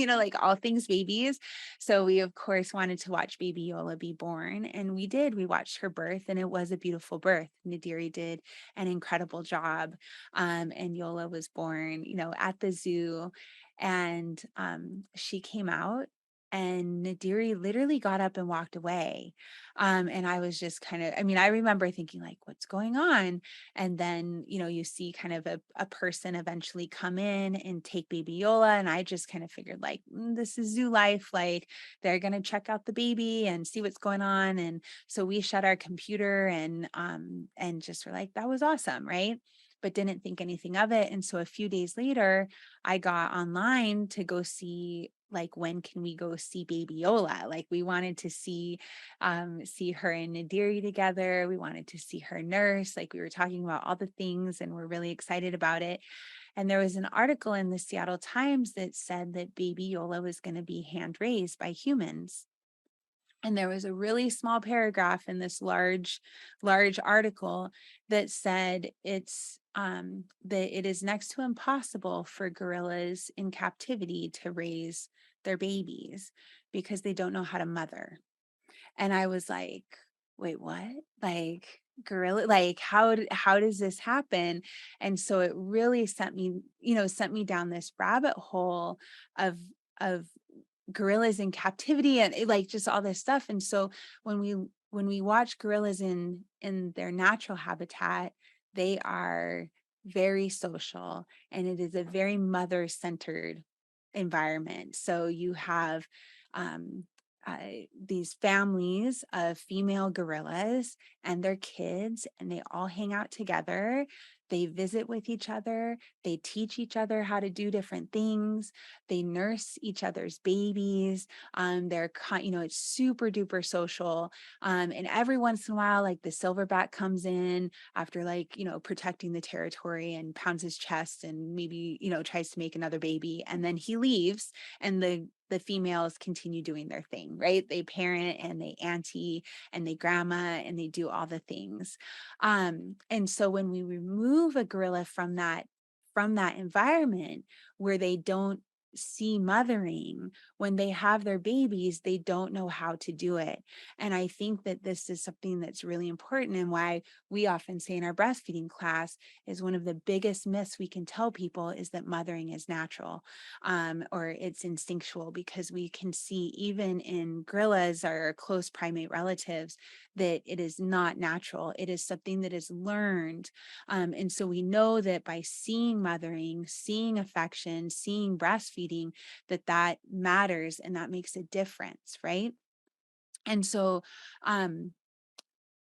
like all things babies. So we of course wanted to watch baby Yola be born. And we did. We watched her birth, and it was a beautiful birth. Nadiri did an incredible job. And Yola was born, at the zoo. And she came out, and Nadiri literally got up and walked away. And I was just kind of, I mean, I remember thinking like, what's going on? And then, you see kind of a person eventually come in and take baby Yola. And I just kind of figured like, this is zoo life. Like they're going to check out the baby and see what's going on. And so we shut our computer and just were like, that was awesome. Right. But didn't think anything of it. And so a few days later, I got online to go see like when can we go see baby Yola? Like we wanted to see her and Nadiri together. We wanted to see her nurse. Like we were talking about all the things and we're really excited about it. And there was an article in the Seattle Times that said that baby Yola was going to be hand raised by humans. And there was a really small paragraph in this large article that said that it is next to impossible for gorillas in captivity to raise their babies because they don't know how to mother. And I was like, wait, what? Like gorilla, like how does this happen? And so it really sent me down this rabbit hole of of gorillas in captivity and like just all this stuff. And so when we watch gorillas in their natural habitat, they are very social and it is a very mother-centered environment. So you have um, these families of female gorillas and their kids, and they all hang out together. They visit with each other. They teach each other how to do different things. They nurse each other's babies. It's super duper social. And every once in a while, like the silverback comes in after like, protecting the territory and pounds his chest and maybe, tries to make another baby. And then he leaves and the females continue doing their thing, right? They parent and they auntie and they grandma and they do all the things. And so when we remove a gorilla from that environment where they don't see mothering, when they have their babies, they don't know how to do it. And I think that this is something that's really important and why we often say in our breastfeeding class is one of the biggest myths we can tell people is that mothering is natural, or it's instinctual, because we can see even in gorillas, our close primate relatives, that it is not natural. It is something that is learned. And so we know that by seeing mothering, seeing affection, seeing breastfeeding, that matters and that makes a difference, right? And so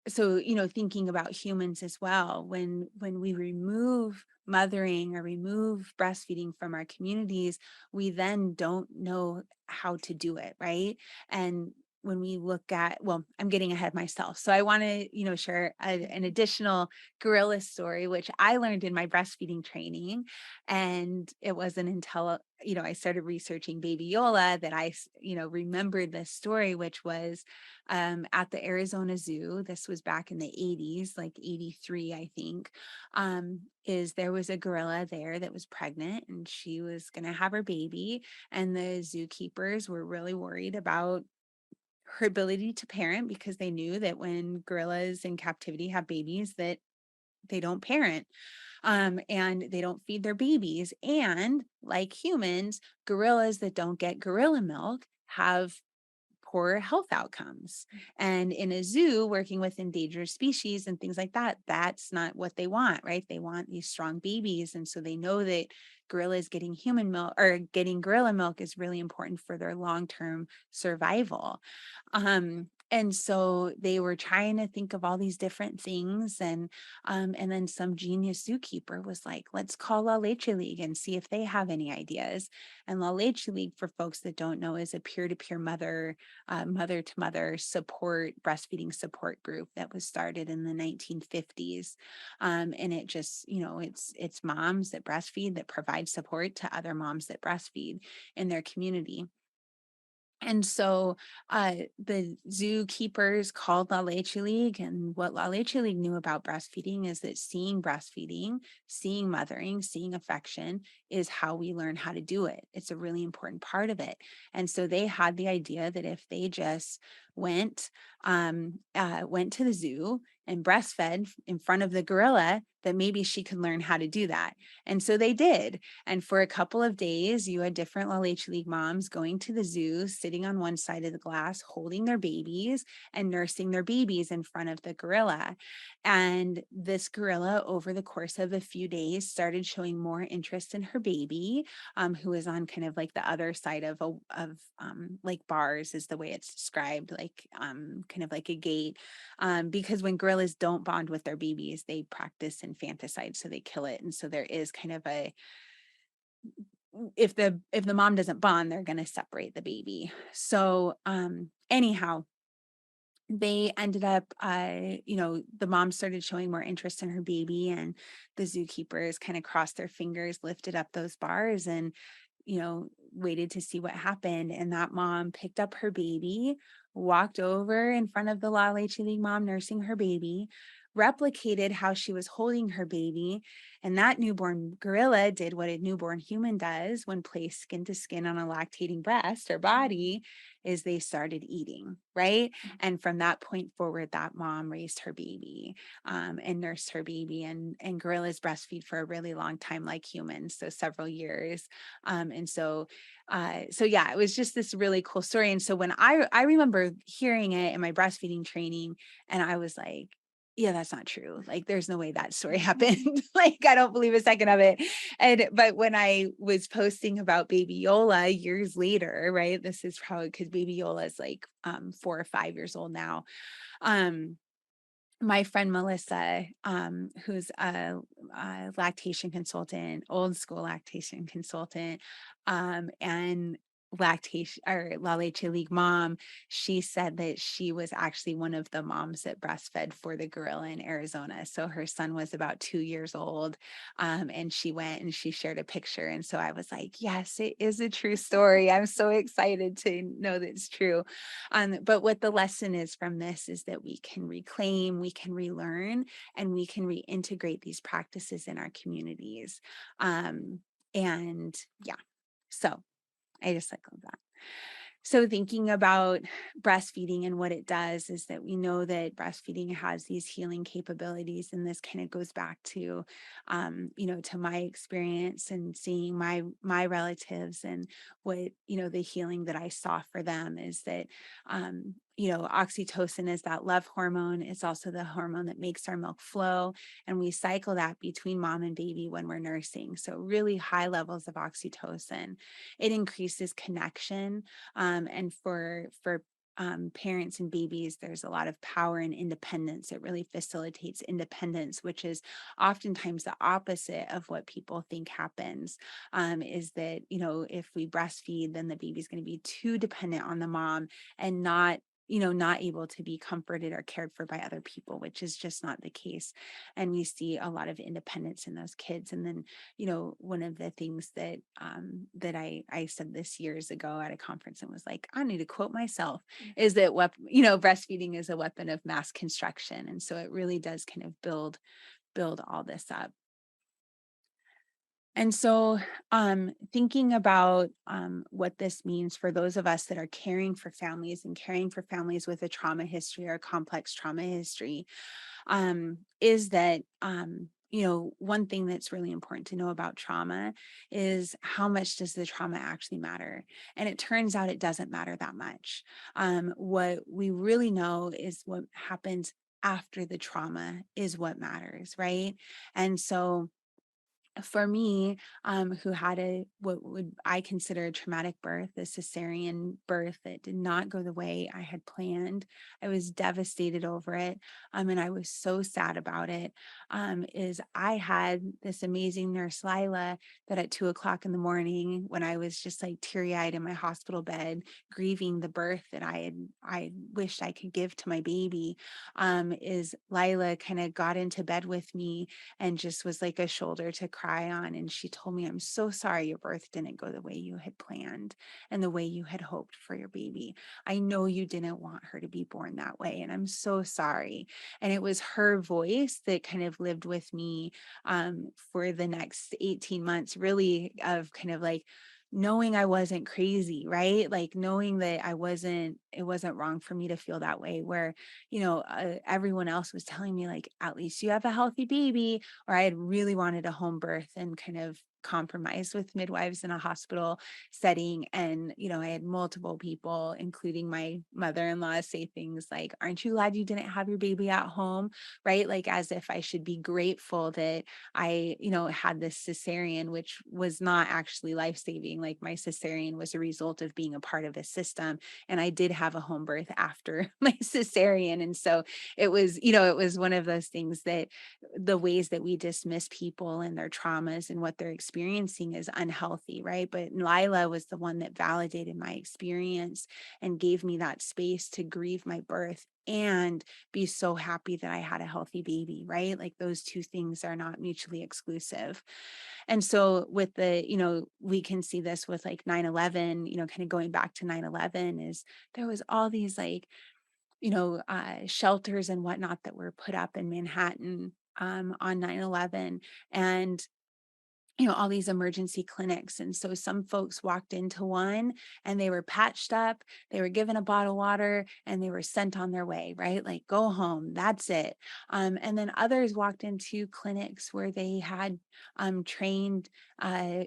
thinking about humans as well, when we remove mothering or remove breastfeeding from our communities, we then don't know how to do it, right? And when we look at, well, I'm getting ahead of myself, so I want to share an additional gorilla story which I learned in my breastfeeding training. And it wasn't until I started researching baby Yola that I remembered this story, which was at the Arizona Zoo. This was back in the 80s, like 83, I think. Is there was a gorilla there that was pregnant and she was going to have her baby. And the zookeepers were really worried about her ability to parent because they knew that when gorillas in captivity have babies, that they don't parent, and they don't feed their babies. And like humans, gorillas that don't get gorilla milk have poor health outcomes. And in a zoo, working with endangered species and things like that, that's not what they want, right? They want these strong babies. And so they know that gorillas getting human milk or getting gorilla milk is really important for their long-term survival. And so they were trying to think of all these different things. And then some genius zookeeper was like, let's call La Leche League and see if they have any ideas. And La Leche League, for folks that don't know, is a peer-to-peer mother-to-mother support, breastfeeding support group that was started in the 1950s. And it just, it's moms that breastfeed that provide support to other moms that breastfeed in their community. And so the zookeepers called La Leche League, and what La Leche League knew about breastfeeding is that seeing breastfeeding, seeing mothering, seeing affection is how we learn how to do it. It's a really important part of it. And so they had the idea that if they just went to the zoo and breastfed in front of the gorilla, that maybe she could learn how to do that. And so they did. And for a couple of days, you had different La Leche League moms going to the zoo, sitting on one side of the glass, holding their babies and nursing their babies in front of the gorilla. And this gorilla, over the course of a few days, started showing more interest in her baby, who was on kind of like the other side of like bars, is the way it's described, like kind of like a gate. Because when gorillas don't bond with their babies, they practice infanticide, so they kill it. And so there is kind of a, if the mom doesn't bond, they're going to separate the baby. So anyhow, they ended up, the mom started showing more interest in her baby, and the zookeepers kind of crossed their fingers, lifted up those bars, and waited to see what happened. And that mom picked up her baby, walked over in front of the La Leche League mom nursing her baby, replicated how she was holding her baby. And that newborn gorilla did what a newborn human does when placed skin to skin on a lactating breast or body, is they started eating, right? And from that point forward, that mom raised her baby, and nursed her baby. And gorillas breastfeed for a really long time, like humans, so several years. And so yeah, it was just this really cool story. And so when I remember hearing it in my breastfeeding training, and I was like, yeah, that's not true. Like, there's no way that story happened. Like, I don't believe a second of it. But when I was posting about baby Yola years later, right, this is probably because baby Yola is like 4 or 5 years old now. My friend Melissa, who's a lactation consultant, old school lactation consultant, and lactation or La Leche League mom, she said that she was actually one of the moms that breastfed for the gorilla in Arizona. So her son was about 2 years old, and she went and she shared a picture. And so I was like, yes, it is a true story. I'm so excited to know that it's true. But what the lesson is from this is that we can reclaim, we can relearn, and we can reintegrate these practices in our communities. And yeah, so I just like that. So thinking about breastfeeding and what it does is that we know that breastfeeding has these healing capabilities. And this kind of goes back to, to my experience and seeing my relatives, and what, the healing that I saw for them is that, oxytocin is that love hormone. It's also the hormone that makes our milk flow. And we cycle that between mom and baby when we're nursing. So really high levels of oxytocin. It increases connection. And for parents and babies, there's a lot of power and independence. It really facilitates independence, which is oftentimes the opposite of what people think happens. Is that, if we breastfeed, then the baby's going to be too dependent on the mom and not able to be comforted or cared for by other people, which is just not the case. And we see a lot of independence in those kids. And then, one of the things that I said this years ago at a conference, and was like, I need to quote myself, is that breastfeeding is a weapon of mass construction. And so it really does kind of build all this up. And so thinking about what this means for those of us that are caring for families, and caring for families with a trauma history or a complex trauma history, is that, one thing that's really important to know about trauma is how much does the trauma actually matter? And it turns out it doesn't matter that much. What we really know is what happens after the trauma is what matters, right? And so for me, who had what would I consider a traumatic birth, a cesarean birth that did not go the way I had planned, I was devastated over it, and I was so sad about it. Is I had this amazing nurse, Lila, that at 2 o'clock in the morning, when I was just like teary-eyed in my hospital bed, grieving the birth that I wished I could give to my baby, is Lila kind of got into bed with me and just was like a shoulder to cry on. And she told me, I'm so sorry your birth didn't go the way you had planned and the way you had hoped for your baby. I know you didn't want her to be born that way, and I'm so sorry. And it was her voice that kind of lived with me for the next 18 months, really, of kind of like knowing I wasn't crazy, right? Like knowing that I wasn't wasn't wrong for me to feel that way, where, everyone else was telling me like, at least you have a healthy baby, or I had really wanted a home birth and kind of compromised with midwives in a hospital setting. And, I had multiple people, including my mother-in-law, say things like, aren't you glad you didn't have your baby at home? Right? Like, as if I should be grateful that I, had this cesarean, which was not actually life-saving. Like, my cesarean was a result of being a part of a system. And I did have a home birth after my cesarean. And so it was one of those things that the ways that we dismiss people and their traumas and what they're experiencing is unhealthy, right? But Lila was the one that validated my experience and gave me that space to grieve my birth and be so happy that I had a healthy baby, right? Like, those two things are not mutually exclusive. And so with we can see this with like 9/11, kind of going back to 9/11, is there was all these like, shelters and whatnot that were put up in Manhattan on 9/11. And all these emergency clinics. And so some folks walked into one and they were patched up, they were given a bottle of water, and they were sent on their way, right? Like, go home, that's it. And then others walked into clinics where they had trained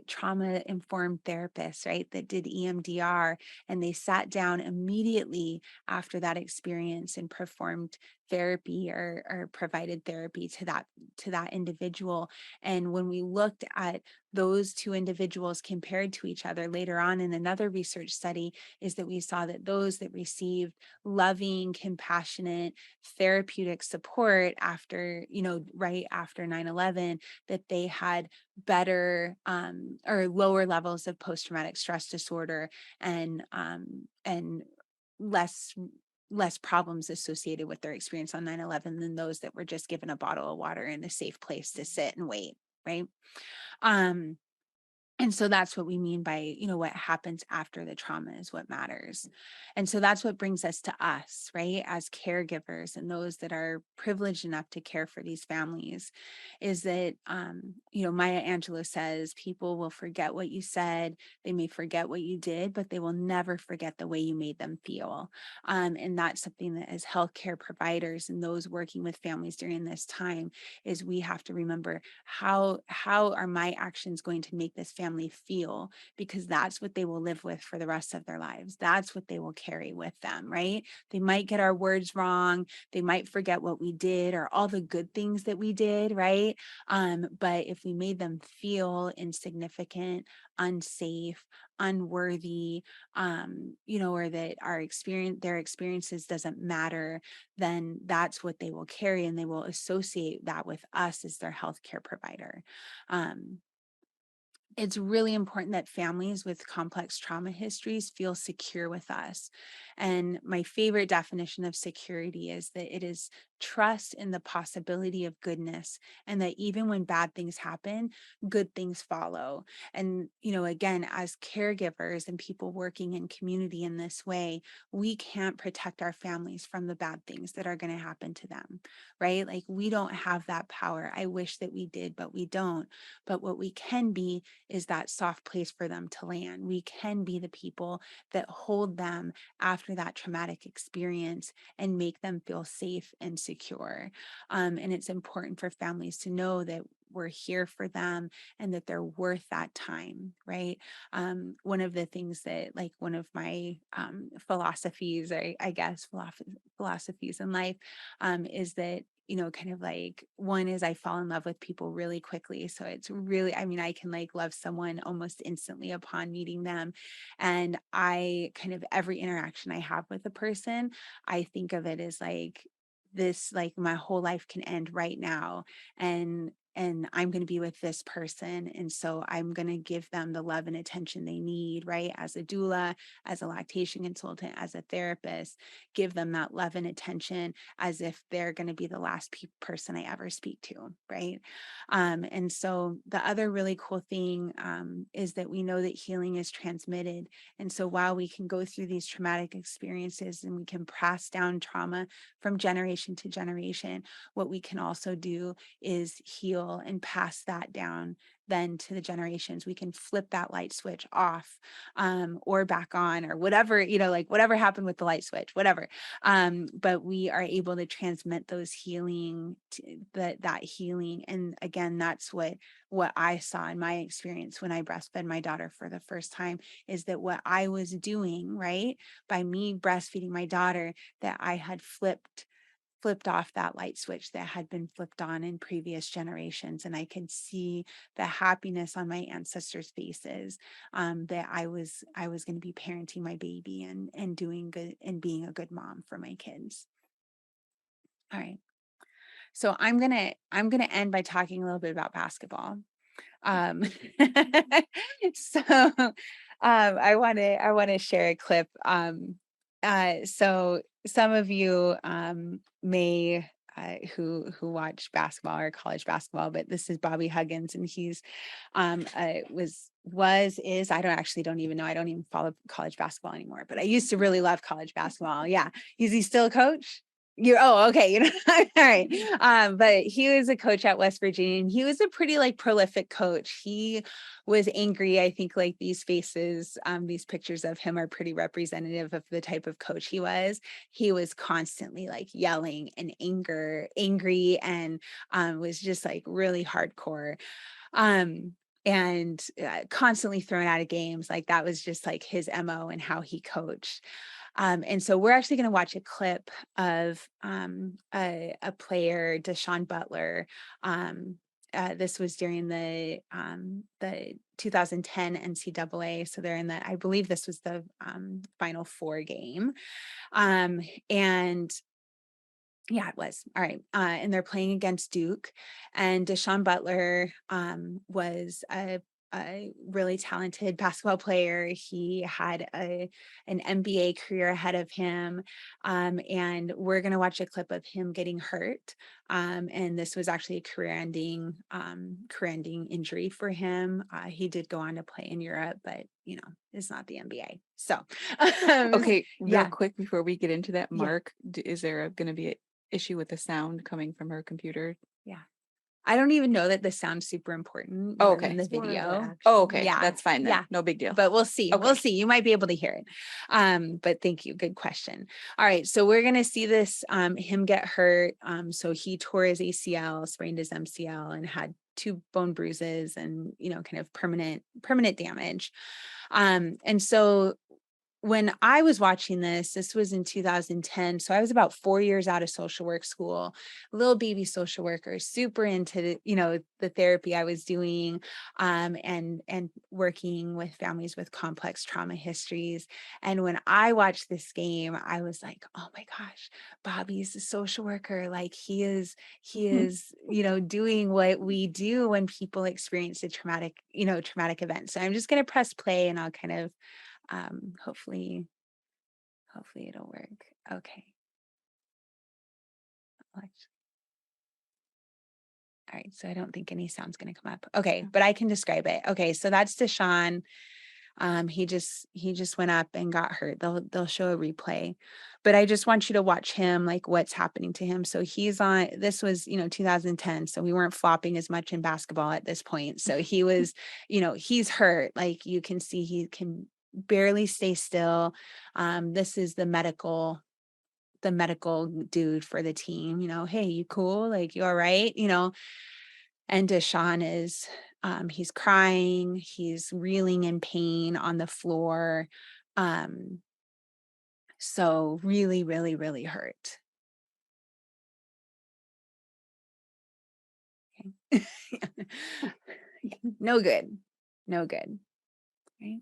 trauma informed therapists, right? That did EMDR, and they sat down immediately after that experience and performed therapy, or provided therapy to that individual. And when we looked at those two individuals compared to each other later on in another research study, is that we saw that those that received loving, compassionate, therapeutic support after, right after 9/11, that they had better or lower levels of post-traumatic stress disorder, and less problems associated with their experience on 9/11 than those that were just given a bottle of water in a safe place to sit and wait, right? Um, and so that's what we mean by, what happens after the trauma is what matters. And so that's what brings us to us, right? As caregivers and those that are privileged enough to care for these families, is that, Maya Angelou says, people will forget what you said, they may forget what you did, but they will never forget the way you made them feel. And that's something that, as healthcare providers and those working with families during this time, is we have to remember, how are my actions going to make this family feel? Because that's what they will live with for the rest of their lives. That's what they will carry with them, right? They might get our words wrong, they might forget what we did or all the good things that we did, right? But if we made them feel insignificant, unsafe, unworthy, or that their experiences doesn't matter, then that's what they will carry, and they will associate that with us as their healthcare provider. Um, it's really important that families with complex trauma histories feel secure with us. And my favorite definition of security is that it is trust in the possibility of goodness, and that even when bad things happen, good things follow. And, again, as caregivers and people working in community in this way, we can't protect our families from the bad things that are going to happen to them, right? Like, we don't have that power. I wish that we did, but we don't. But what we can be is that soft place for them to land. We can be the people that hold them after that traumatic experience and make them feel safe and secure. And it's important for families to know that we're here for them and that they're worth that time, right? One of the things that, like, one of my philosophies, I guess, philosophies in life, is that, kind of like, one is I fall in love with people really quickly. So it's really, I mean, I can like love someone almost instantly upon meeting them. And I kind of, every interaction I have with a person, I think of it as like, this, like, my whole life can end right now. And I'm going to be with this person. And so I'm going to give them the love and attention they need, right? As a doula, as a lactation consultant, as a therapist, give them that love and attention as if they're going to be the last person I ever speak to, right? And so the other really cool thing is that we know that healing is transmitted. And so while we can go through these traumatic experiences and we can pass down trauma from generation to generation, what we can also do is heal and pass that down then to the generations. We can flip that light switch off, or back on, or whatever, like whatever happened with the light switch, whatever. But we are able to transmit those that healing. And again, that's what I saw in my experience when I breastfed my daughter for the first time, is that what I was doing, right, by me breastfeeding my daughter, that I had flipped off that light switch that had been flipped on in previous generations. And I could see the happiness on my ancestors' faces, that I was going to be parenting my baby and doing good and being a good mom for my kids. All right. So I'm gonna end by talking a little bit about basketball. Um, so I want to share a clip. So some of you may who watch basketball or college basketball, but this is Bobby Huggins, and he's is don't even know. I don't even follow college basketball anymore, but I used to really love college basketball. Yeah, is he still a coach? Okay, all right. But he was a coach at West Virginia, and he was a pretty prolific coach. He was angry. I think these faces, these pictures of him are pretty representative of the type of coach he was. He was constantly yelling and angry, and was just really hardcore. And constantly thrown out of games. That was just his MO and how he coached. And so we're actually going to watch a clip of a player, Deshaun Butler. This was during the 2010 NCAA. So they're in I believe this was the Final Four game. And yeah, it was. All right. And they're playing against Duke. And Deshaun Butler was a really talented basketball player. He had an NBA career ahead of him. And we're going to watch a clip of him getting hurt. And this was actually a career-ending injury for him. He did go on to play in Europe, but it's not the NBA. So Okay, real yeah. quick before we get into that, Yeah. Mark, is there going to be an issue with the sound coming from her computer? Yeah. I don't even know that this sounds super important Oh, more okay. than the It's more of the video. action. Oh, okay. Yeah. That's fine then. Yeah. No big deal. But we'll see. Okay. We'll see. You might be able to hear it. But thank you. Good question. All right. So we're going to see this, him get hurt. So he tore his ACL, sprained his MCL, and had 2 bone bruises and, kind of permanent damage. And so when I was watching this was in 2010. So I was about 4 years out of social work school, little baby social worker, super into, the therapy I was doing, and working with families with complex trauma histories. And when I watched this game, I was like, oh my gosh, Bobby's a social worker. He is, doing what we do when people experience a traumatic event. So I'm just going to press play, and I'll kind of, hopefully it'll work. Okay. All right. So I don't think any sound's going to come up. Okay. But I can describe it. Okay. So that's Deshaun. He just went up and got hurt. They'll show a replay, but I just want you to watch him, what's happening to him. So he's on, this was, 2010. So we weren't flopping as much in basketball at this point. So he was, he's hurt. You can see he can barely stay still. This is the medical dude for the team, hey, you cool? You all right? And Deshaun is, he's crying, he's reeling in pain on the floor. So really, really, really hurt. Okay. No good. Right.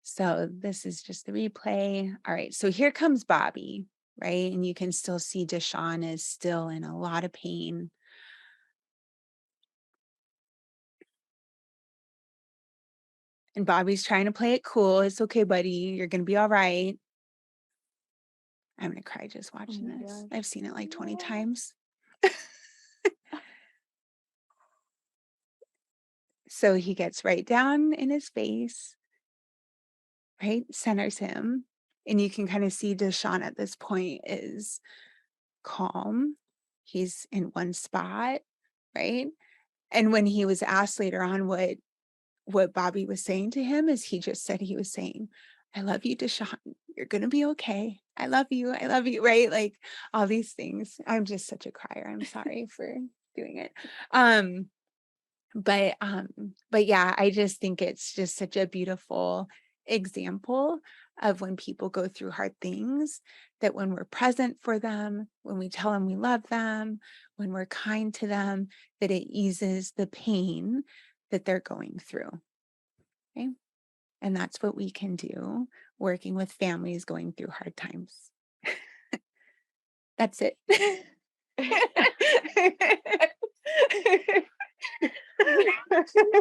So this is just the replay. All right. So here comes Bobby, right? And you can still see Deshaun is still in a lot of pain. And Bobby's trying to play it cool. It's okay, buddy. You're going to be all right. I'm going to cry just watching this. Gosh. I've seen it 20 times. So he gets right down in his face, right? Centers him. And you can kind of see Deshaun at this point is calm. He's in one spot, right? And when he was asked later on what Bobby was saying to him, is he just said he was saying, I love you, Deshaun. You're gonna be okay. I love you. I love you. Right? Like all these things. I'm just such a crier. I'm sorry for doing it. But yeah, I just think it's just such a beautiful example of when people go through hard things, that when we're present for them, when we tell them we love them, when we're kind to them, that it eases the pain that they're going through. Okay. And that's what we can do working with families going through hard times. That's it.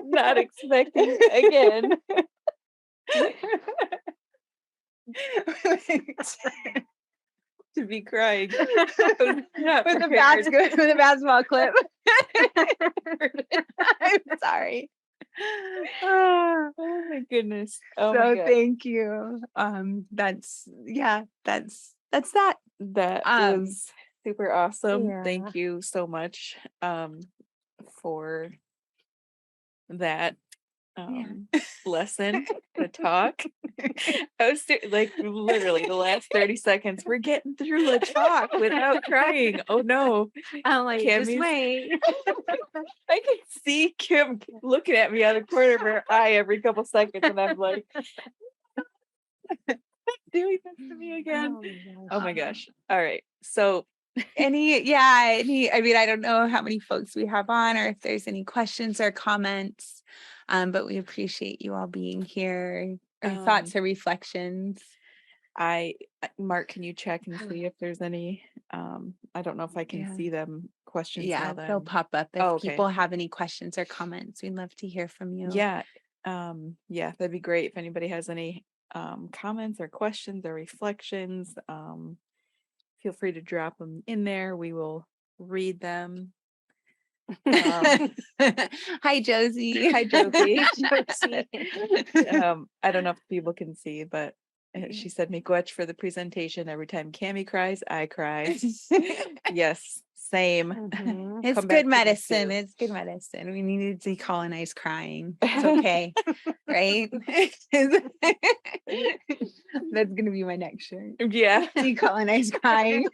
Not expecting again. To be crying. Not With the prepared. with the basketball clip. I'm sorry. Oh my goodness. Oh my So God. thank you. That's that. That Um, was super awesome. Yeah. Thank you so much for that lesson, the talk. I was like literally the last 30 seconds. We're getting through a talk without crying. Oh no. I'm like, just Cammy's- wait. I can see Kim looking at me out of the corner of her eye every couple seconds, and I'm like, doing this to me again. Oh my gosh. All right. So I don't know how many folks we have on, or if there's any questions or comments. But we appreciate you all being here. Or thoughts or reflections. Mark, can you check and see if there's any I don't know if I can Yeah. see them questions Yeah, now they'll then. pop up if Oh, okay. people have any questions or comments. We'd love to hear from you. Yeah. Yeah, that'd be great if anybody has any comments or questions or reflections. Feel free to drop them in there. We will read them. Hi, Josie. Hi, Josie. Josie. I don't know if people can see, but she said, "Make watch for the presentation. Every time Cammie cries, I cry." Yes, same. Mhm. It's Come back good to me medicine. too. It's good medicine. We need to decolonize crying. It's okay. Right? That's gonna be my next shirt. Yeah, Decolonize crying.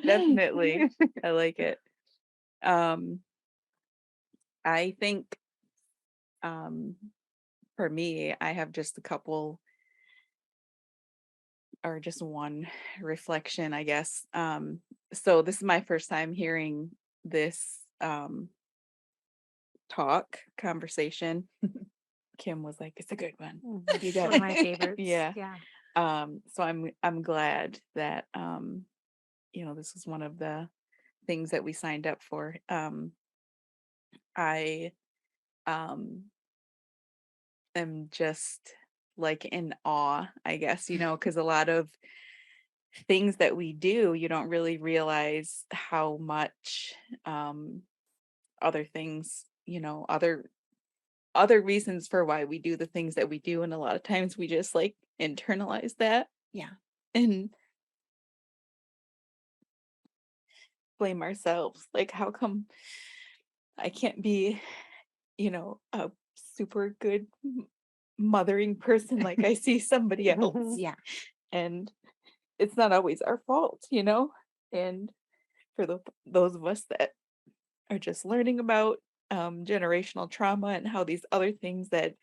definitely. I like it. I think for me, I have just a couple or just one reflection, I guess. So this is my first time hearing this conversation. Kim was like, "It's a good one. Mhm. You It's got one of it." my favorites. Yeah. Yeah. So I'm glad that this is one of the things that we signed up for. I um am just like in awe, I guess, because a lot of things that we do, you don't really realize how much other things, other reasons for why we do the things that we do. And a lot of times we just like internalize that. Yeah. And blame ourselves. Like, how come I can't be, a super good mothering person like I see somebody else? Yeah. And it's not always our fault, And for those of us that are just learning about generational trauma and how these other things that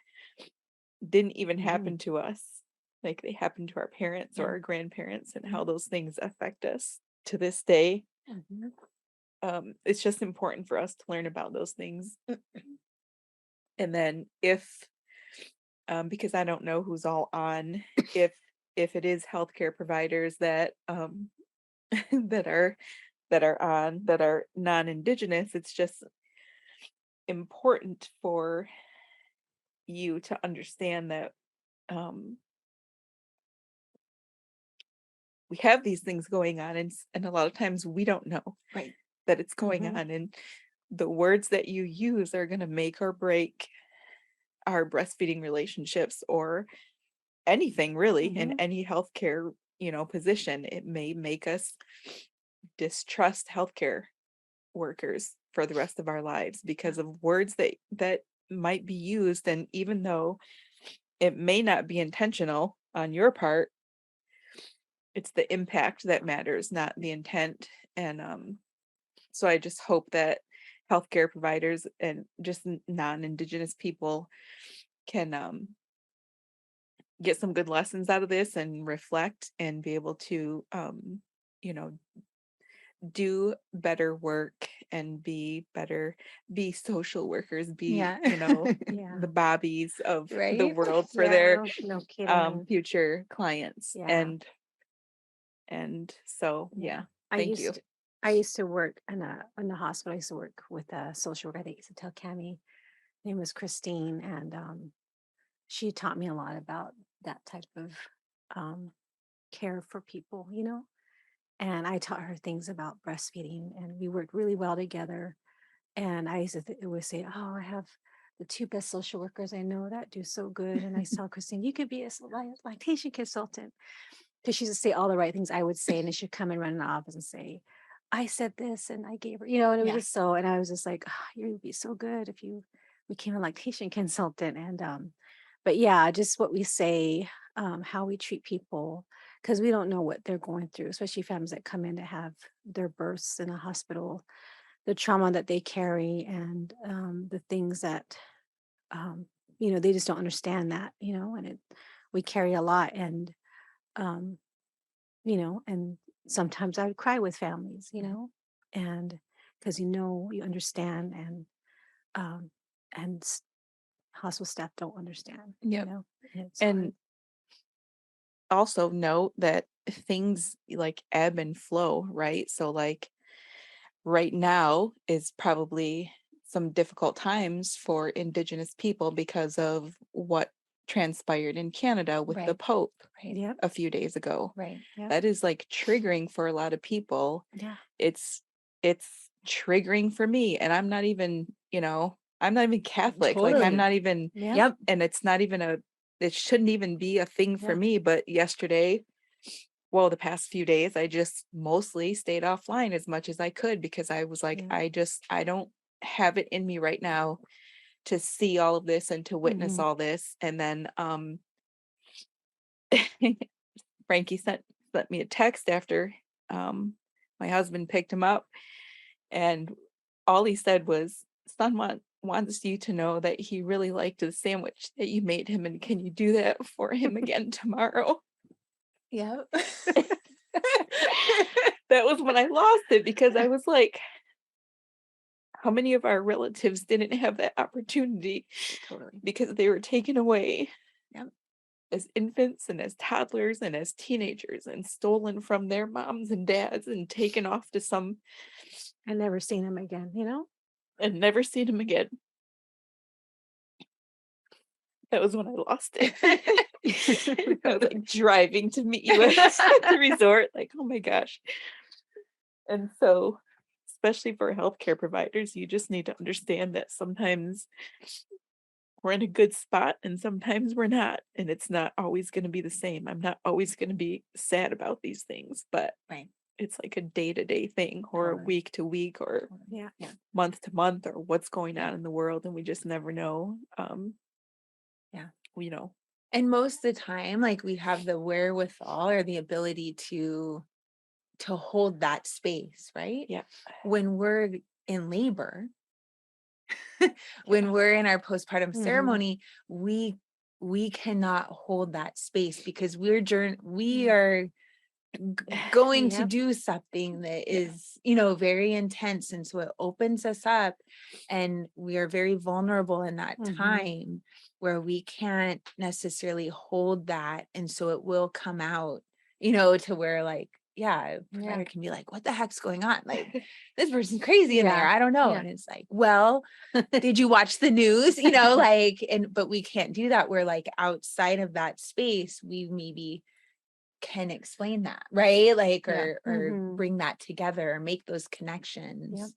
didn't even happen to us, like they happened to our parents or our grandparents, and how those things affect us to this day. It's just important for us to learn about those things. And then because I don't know who's all on, if it is healthcare providers that that are on that are non-Indigenous, it's just important for you to understand that we have these things going on, and a lot of times we don't know Right. that it's going on, and the words that you use are going to make or break our breastfeeding relationships or anything really in any healthcare position. It may make us distrust healthcare workers for the rest of our lives because of words that might be used. And even though it may not be intentional on your part, it's the impact that matters, not the intent. And so I just hope that healthcare providers and just non-Indigenous people can get some good lessons out of this and reflect and be able to you know do better work and be social workers, be Yeah. Yeah. the Bobbies of the Right? world for their Yeah, no kidding. future clients. Yeah. And so yeah, I thank you. used I used to work in the hospital. I used to work with a social worker that used to tell Cami. Her name was Christine, and she taught me a lot about that type of um, care for people, And I taught her things about breastfeeding, and we worked really well together. And I used to always say, "Oh, I have the two best social workers I know that do so good." And I tell Christine, "You could be a lactation consultant," because she used to say all the right things I would say, and then she'd come and run in the office and say, "I said this, and I gave her," and it was Yeah. just so. And I was just like, "Oh, you would be so good if you became a lactation consultant." And but yeah, just what we say, how we treat people, because we don't know what they're going through, especially families that come in to have their births in a hospital, the trauma that they carry, and the things that they just don't understand that, and we carry a lot. And um, and sometimes I would cry with families, and because you understand, um, and hospital staff don't understand, Yep. and it's And hard. also note that things like ebb and flow, right? So like right now is probably some difficult times for Indigenous people because of what transpired in Canada with the Right. Pope Right. Yep. a few days ago. Right. Yep. That is like triggering for a lot of people. Yeah. It's triggering for me, and I'm not even, I'm not even Catholic. Like I'm Totally. not even, Yeah. Yep. and it shouldn't even be a thing for Yeah. me. But yesterday, well, the past few days, I just mostly stayed offline as much as I could because I was like, Yeah. I don't have it in me right now to see all of this and to witness Mhm. all this. And then Frankie sent me a text after um my husband picked him up, and all he said was, "Son wants you to know that he really liked the sandwich that you made him, and can you do that for him again tomorrow?" Yep. That was when I lost it, because I was like, how many of our relatives didn't have that opportunity Totally. because they were taken away Yep. as infants and as toddlers and as teenagers and stolen from their moms and dads and taken off to some I never seen him again, and never seen them again. That was when I lost it. I was like driving to meet you at the resort, like, oh my gosh. And so, especially for healthcare providers, you just need to understand that sometimes we're in a good spot and sometimes we're not. And it's not always going to be the same. I'm not always going to be sad about these things, but Right. it's like a day-to-day thing, or Totally. week to week, or Yeah. Yeah. month to month, or what's going on in the world. And we just never know. Yeah. You know, And most of the time, like we have the wherewithal or the ability to hold that space, right? yeah. When we're in labor, when we're in our postpartum Mhm. ceremony, we cannot hold that space because we Yeah. are going to Yep. do something that Yeah. is very intense, and so it opens us up, and we are very vulnerable in that Mhm. time where we can't necessarily hold that, and so it will come out to where, like, a provider can be like, what the heck's going on, like this person's crazy in there, Yeah. I don't know. Yeah. And it's like, well, did you watch the news, like, but we can't do that. We're like outside of that space, we maybe can explain that, right? Like, Yeah. or Mhm. bring that together or make those Yep. connections.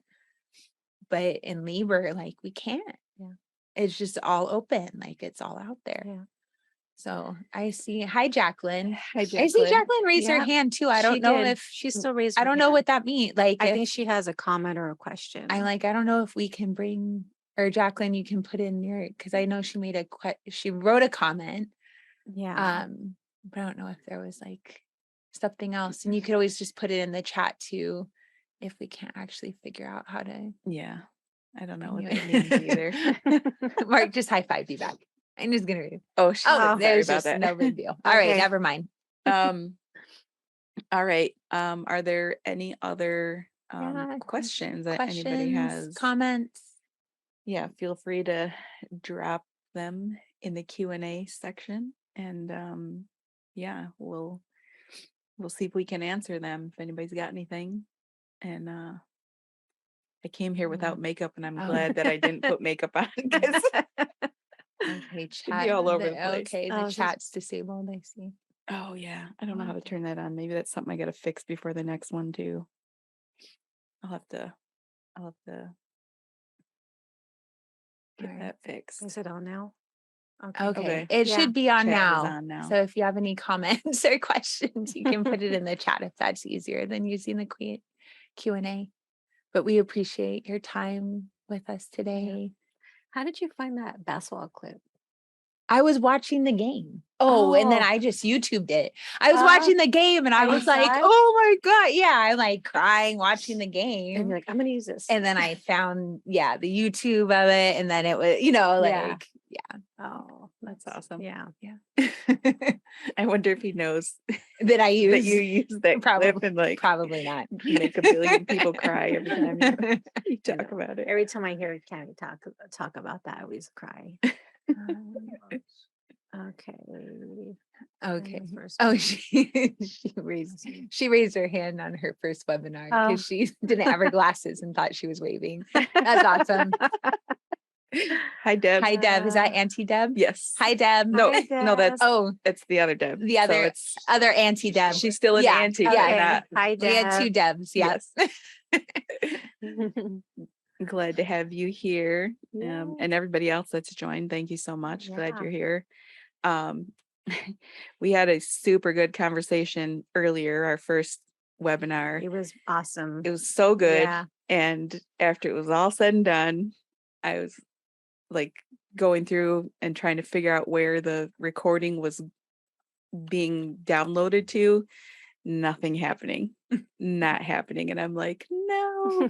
But in labor, like, we can't. Yeah. It's just all open, like it's all out there. Yeah. So I see. Hi, Jacqueline. Hi, I see Jacqueline raise her Yeah, hand too. I she don't know did. if She still raised I her don't know hand. what that means. Like, I if think she has a comment or a question. I don't know if we can bring, or Jacqueline, you can put in your, because I know she made she wrote a comment. Yeah. But I don't know if there was like something else. And you could always just put it in the chat too, if we can't actually figure out how to. Yeah. I don't know what Anyway. that means either. Mark just high-fived you back. I'm just gonna read it. Oh, Oh, sorry there's about just that. no big deal. All right, Okay. never mind. All right. Are there any other Yeah, questions that anybody questions, has? comments? Yeah, feel free to drop them in the Q&A section, and yeah, we'll see if we can answer them if anybody's got anything. And I came here without makeup, and I'm Oh. glad that I didn't put makeup on because Okay, it'd chat. be all over the place. Okay, the chat's disabled. I see. Oh yeah, I don't know how to turn that on. Maybe that's something I got to fix before the next one too. I'll have to get All right. that fixed. Is it on now? Okay, Okay. it Yeah. should be on Chat is now. on now. So if you have any comments or questions, you can put it in the chat if that's easier than using the Q&A. But we appreciate your time with us today. How did you find that basketball clip? I was watching the game. Oh, and then Oh. I just YouTubed it. I was Oh. watching the game and I Are was you like, sad? oh my God. Yeah, I'm like crying watching the And game. you're like, I'm gonna use this. And then I found, the YouTube of it. And then it was, like, Oh, That's awesome. yeah. I wonder if he knows that I use. that you use that clip and like Probably not. make a billion people cry every time you talk about it. Every time I hear Candy talk about that, I always cry. Okay. Okay. First Oh, one. she raised her hand on her first webinar Oh. because she didn't have her glasses and thought she was waving. That's awesome. Hi, Deb. Hi, Deb. Is that Auntie Deb? Yes. Hi, Deb. No, Hi, no, Deb. it's the other Deb. The other So it's other Auntie Deb. she's still an auntie, but Okay. not. Hi, We had two Deb. Debs. Yes. Glad to have you here. Yeah. And everybody else that's joined. Thank you so much. Glad Yeah. you're here. We had a super good conversation earlier, our first webinar. It was awesome. It was so good. Yeah. And after it was all said and done, I was like going through and trying to figure out where the recording was being downloaded to. Nothing happening. Not happening. And I'm like, no,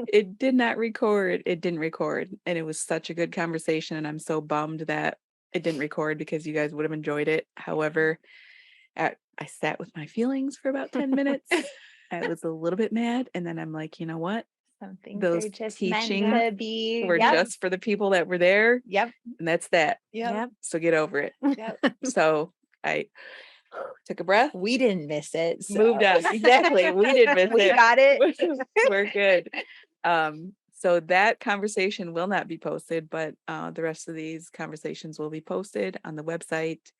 it did not record. It didn't record. And it was such a good conversation. And I'm so bummed that it didn't record because you guys would have enjoyed it. However, I sat with my feelings for about 10 minutes. I was a little bit mad. And then I'm like, you know what? Something Those they're just teachings meant to be. were just for the people that were there. Yep. And that's that. Yep. So get over it. Yep. So I took a breath, We didn't miss it. So. moved on. Exactly. We didn't miss We it. got it. We're good. So that conversation will not be posted, but the rest of these conversations will be posted on the website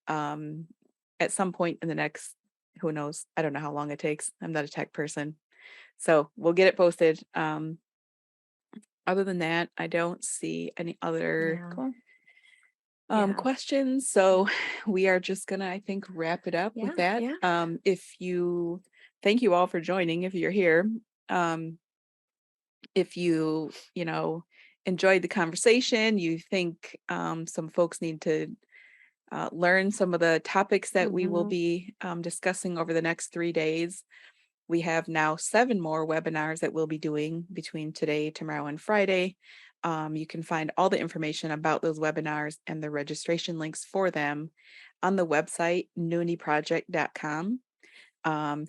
at some point in the next, who knows? I don't know how long it takes. I'm not a tech person. So we'll get it posted. Other than that, I don't see any other questions. So we are just gonna, I think, wrap it up with that. Yeah. Thank you all for joining if you're here. If you enjoyed the conversation, you think some folks need to learn some of the topics that we will be discussing over the next 3 days. We have now 7 more webinars that we'll be doing between today, tomorrow, and Friday. You can find all the information about those webinars and the registration links for them on the website, nooniproject.com.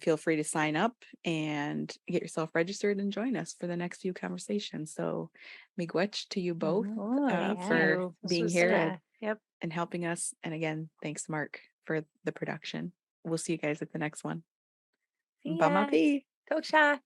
Feel free to sign up and get yourself registered and join us for the next few conversations. So miigwech to you both for being here and helping us. And again, thanks, Mark, for the production. We'll see you guys at the next one. See ya. Bamapi. Toksha.